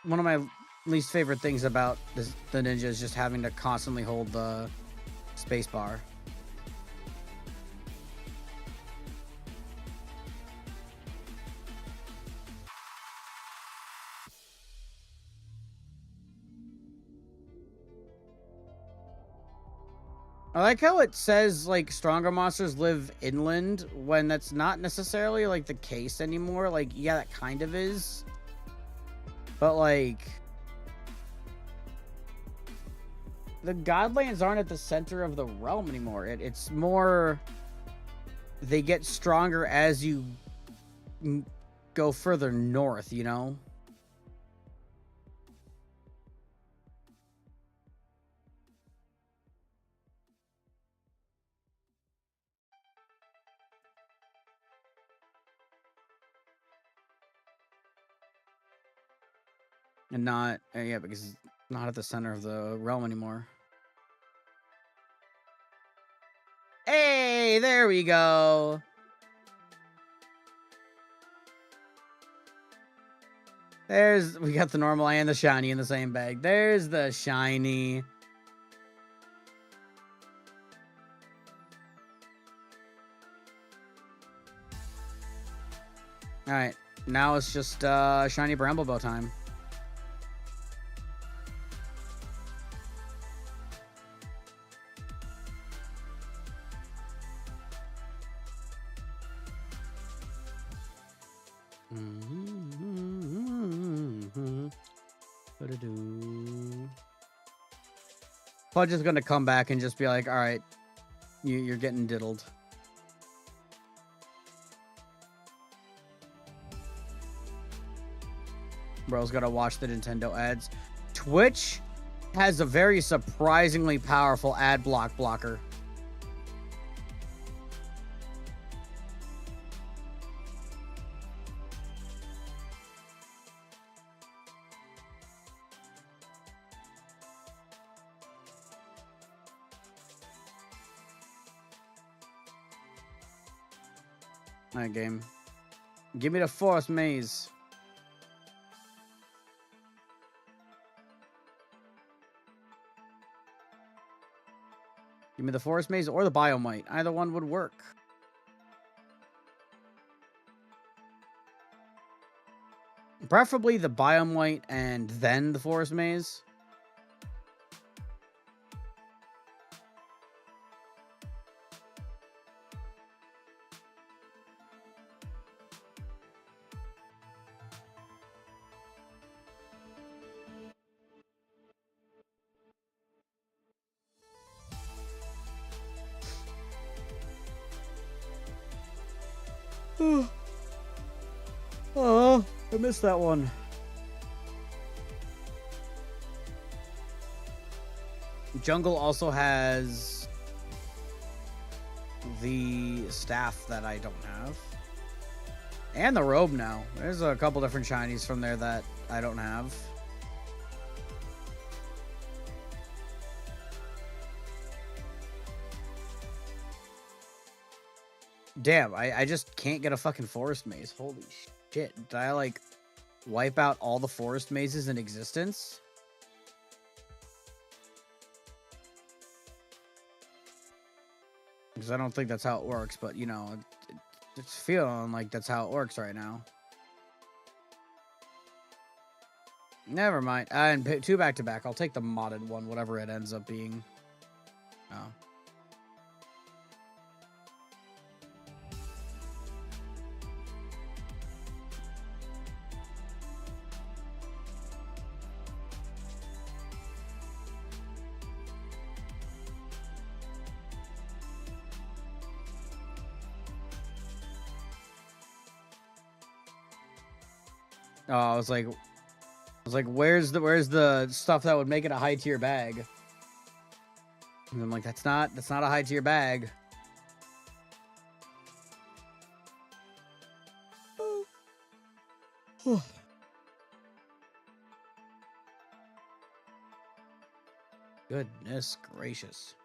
one of my least favorite things about the ninja is just having to constantly hold the spacebar. I like how it says, like, stronger monsters live inland when that's not necessarily, like, the case anymore. Like, yeah, that kind of is. But, like, the Godlands aren't at the center of the realm anymore. It's more... They get stronger as you go further north, you know? And not... yeah, because it's not at the center of the realm anymore. Hey, there we go. We got the normal and the shiny in the same bag. There's the shiny. Alright, now it's just shiny Bramblebow time. Pudge is gonna come back and just be like, alright, you're getting diddled. Bro's gotta watch the Nintendo ads. Twitch has a very surprisingly powerful ad blocker. Alright, game. Give me the forest maze. Give me the forest maze or the biomite. Either one would work. Preferably the biomite and then the forest maze. Oh, I missed that one. Jungle also has the staff that I don't have. And the robe now. There's a couple different shinies from there that I don't have. Damn, I just can't get a fucking forest maze. Holy shit. Did I, like, wipe out all the forest mazes in existence? Because I don't think that's how it works, but, you know, it's feeling like that's how it works right now. Never mind. And 2 back-to-back. I'll take the modded one, whatever it ends up being. Oh. Oh, I was like, where's the stuff that would make it a high tier bag? And I'm like, that's not a high tier bag. Goodness gracious.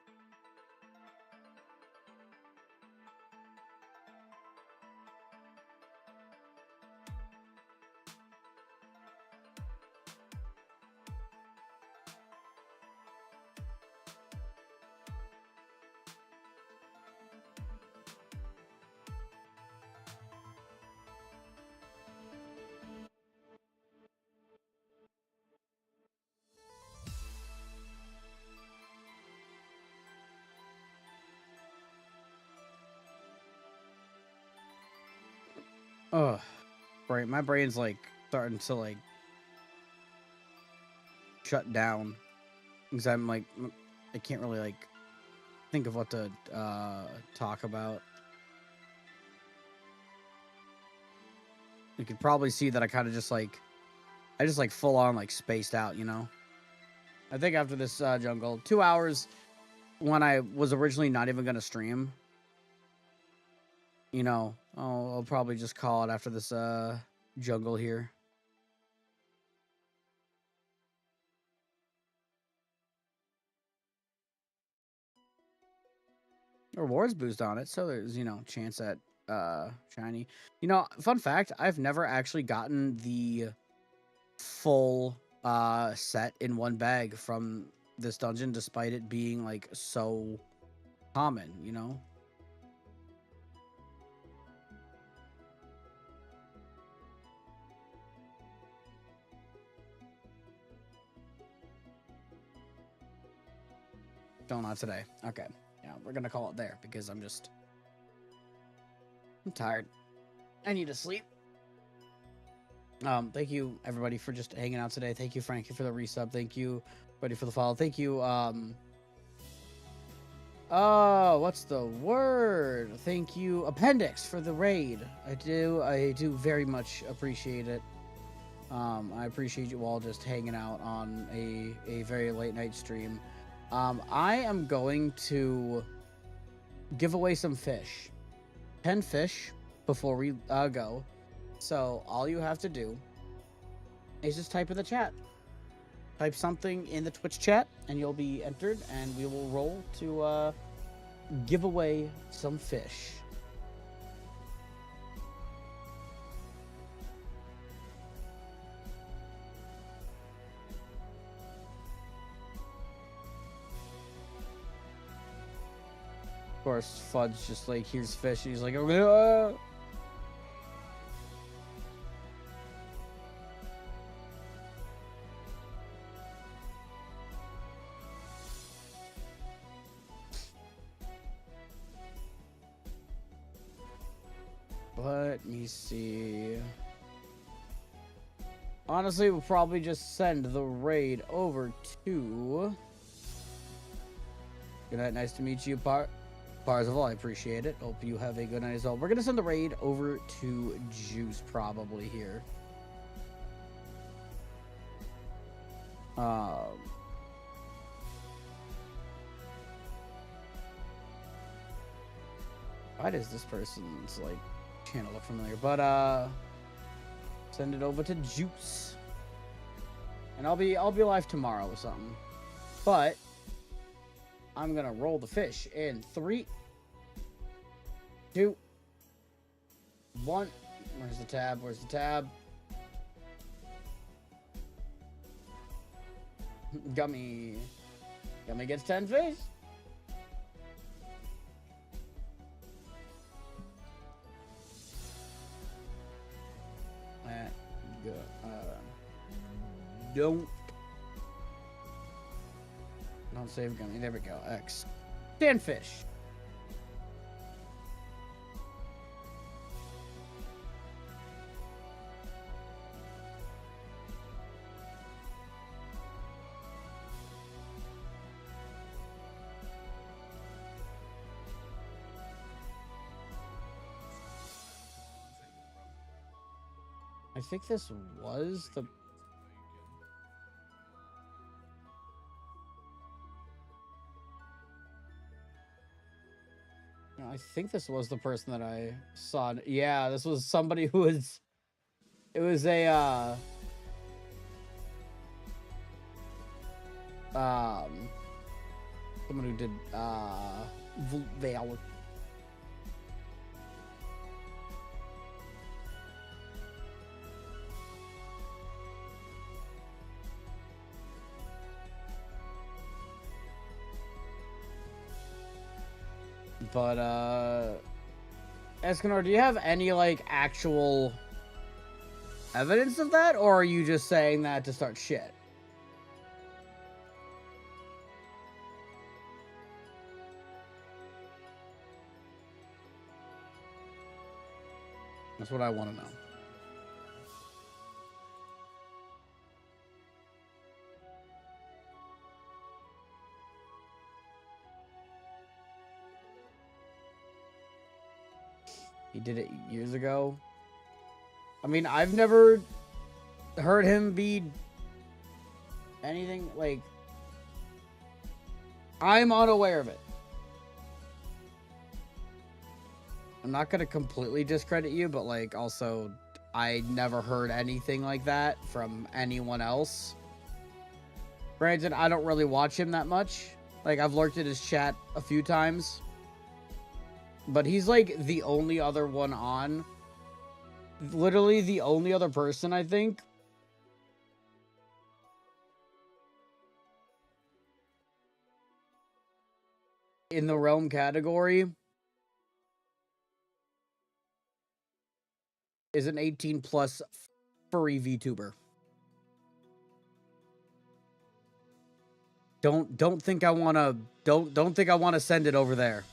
Oh, right. My brain's like starting to like shut down because I'm like, I can't really like think of what to talk about. You could probably see that I kind of just like, I just like full on like spaced out, you know? I think after this jungle, 2 hours when I was originally not even going to stream, you know, I'll probably just call it after this jungle here. rewards boost on it, so there's, you know, chance at shiny. You know, fun fact, I've never actually gotten the full set in one bag from this dungeon, despite it being like so common, you know. Still not today. Okay. Yeah, we're gonna call it there because I'm tired. I need to sleep. Thank you everybody for just hanging out today. Thank you, Frankie, for the resub. Thank you, everybody, for the follow. Thank you, what's the word? Thank you, Appendix, for the raid. I do very much appreciate it. I appreciate you all just hanging out on a very late night stream. I am going to give away some fish. 10 fish before we go. So all you have to do is just type in the chat. Type something in the Twitch chat and you'll be entered, and we will roll to give away some fish. Of course, Fudge just like hears fish and he's like, oh, let me see. Honestly, we'll probably just send the raid over to... Good night, nice to meet you, Parzival. I appreciate it. Hope you have a good night as well. We're gonna send the raid over to Juice probably here. Why does this person's like channel look familiar? But send it over to Juice, and I'll be live tomorrow or something. But I'm gonna roll the fish in 3, 2, 1. Where's the tab? Where's the tab? Gummy gets 10 fish. Don't save gummy. There we go. X. 10 fish. I think this was the... I think this was the person that I saw. Yeah, this was somebody who was... It was a, someone who did, Veil. But, Escanor, do you have any, like, actual evidence of that? Or are you just saying that to start shit? That's what I want to know. He did it years ago. I mean, I've never heard him be anything like... I'm unaware of it. I'm not gonna completely discredit you, but like, also, I never heard anything like that from anyone else. Granted, I don't really watch him that much. Like, I've lurked at his chat a few times. But he's like the only other one on. Literally the only other person, I think. In the realm category is an 18 plus furry VTuber. Don't think I wanna don't think I wanna send it over there.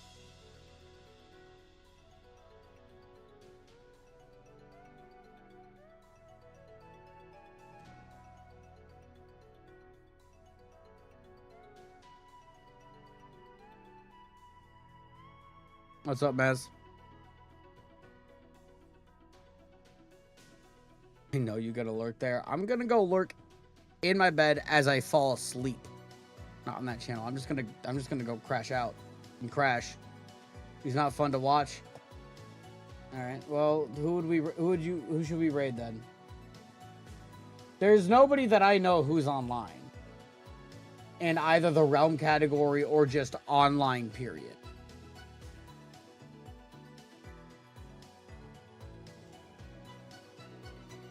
What's up, Maz? I know you gotta lurk there. I'm gonna go lurk in my bed as I fall asleep. Not on that channel. I'm just gonna go crash out and crash. He's not fun to watch. All right. Well, who should we raid then? There's nobody that I know who's online in either the realm category or just online, period.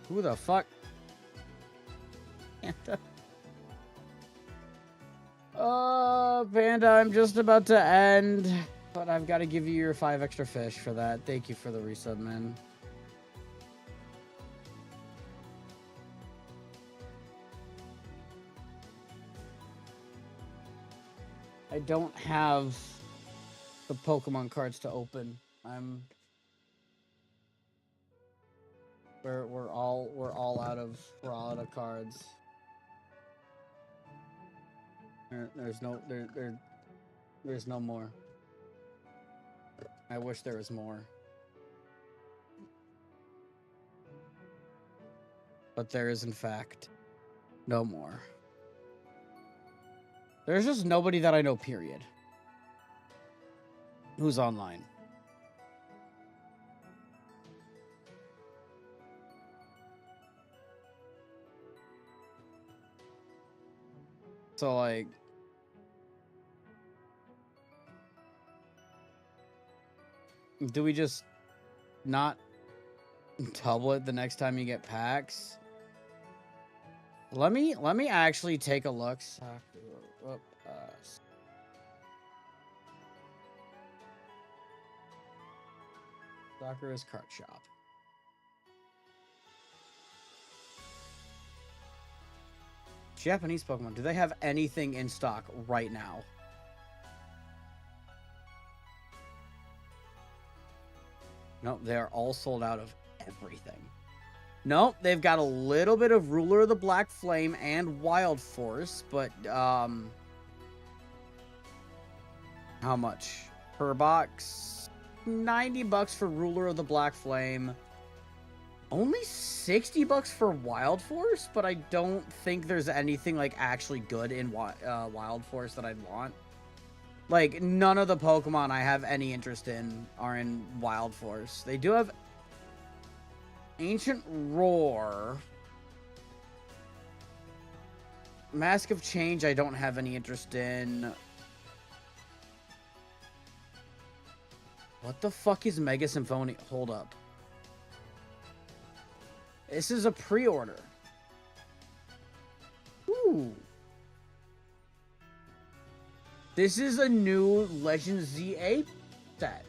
Who the fuck? Panda, I'm just about to end, but I've got to give you your 5 extra fish for that. Thank you for the resub, man. I don't have the Pokemon cards to open. We're all out of cards. There's no more. I wish there was more. But there is in fact no more. There's just nobody that I know, period, who's online. So, like, do we just not double it the next time you get packs? Let me actually take a look. Sakura's cart shop. Japanese Pokemon. Do they have anything in stock right now? Nope, they're all sold out of everything. Nope, they've got a little bit of Ruler of the Black Flame and Wild Force, but how much per box? $90 for Ruler of the Black Flame. Only $60 for Wild Force, but I don't think there's anything like actually good in Wild Force that I'd want. Like, none of the Pokemon I have any interest in are in Wild Force. They do have Ancient Roar. Mask of Change I don't have any interest in. What the fuck is Mega Symphony? Hold up. This is a pre-order. Ooh. This is a new Legend ZA set.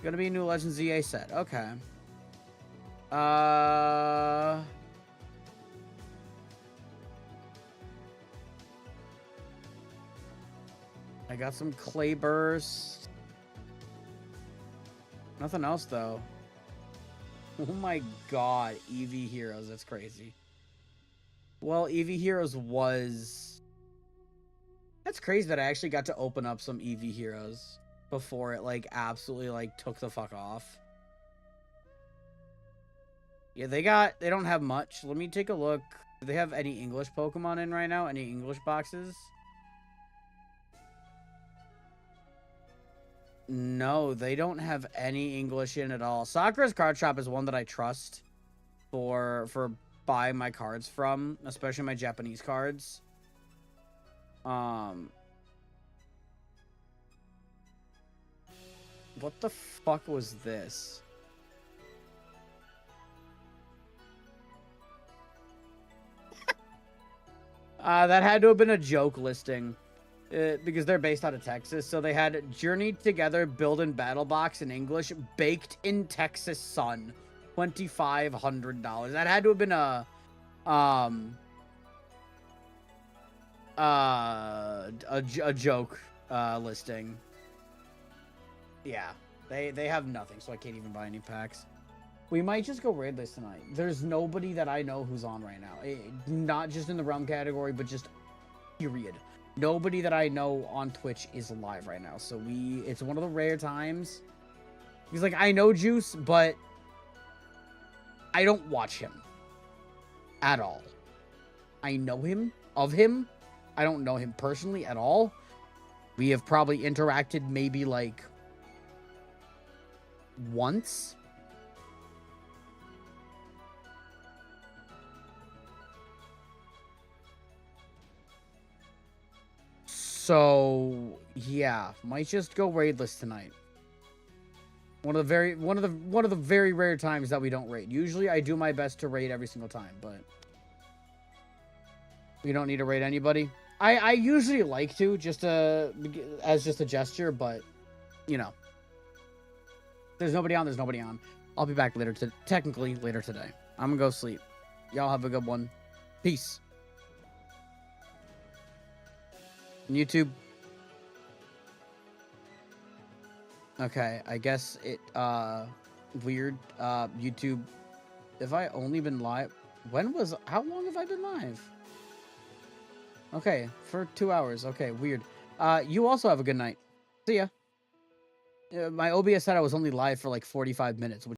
Gonna be a new Legend ZA set. Okay. I got some Clay Bursts. Nothing else, though. Oh my god, EV Heroes. That's crazy. Well, EV Heroes was... That's crazy that I actually got to open up some EV Heroes before it, like, absolutely, like, took the fuck off. Yeah, they don't have much. Let me take a look. Do they have any English Pokemon in right now? Any English boxes? No, they don't have any English in at all. Sakura's Card Shop is one that I trust for buying my cards from, especially my Japanese cards. What the fuck was this? That had to have been a joke listing. Because they're based out of Texas. So they had Journey Together, Build and Battle Box in English, baked in Texas sun. $2,500. That had to have been a joke listing. Yeah. They have nothing, so I can't even buy any packs. We might just go raidless tonight. There's nobody that I know who's on right now. Not just in the realm category, but just period. Nobody that I know on Twitch is live right now. So it's one of the rare times. Because, like, I know Juice, but I don't watch him at all. I know him, of him. I don't know him personally at all. We have probably interacted maybe, like, once. So yeah, might just go raidless tonight. One of the very rare times that we don't raid. Usually I do my best to raid every single time, but we don't need to raid anybody. I usually like to as just a gesture, but you know, there's nobody on. There's nobody on. I'll be back technically later today. I'm gonna go sleep. Y'all have a good one. Peace. YouTube. Okay, I guess it weird YouTube. Have I only been live? How long have I been live? Okay, for 2 hours. Okay, weird. You also have a good night. See ya. My OBS said I was only live for like 45 minutes, which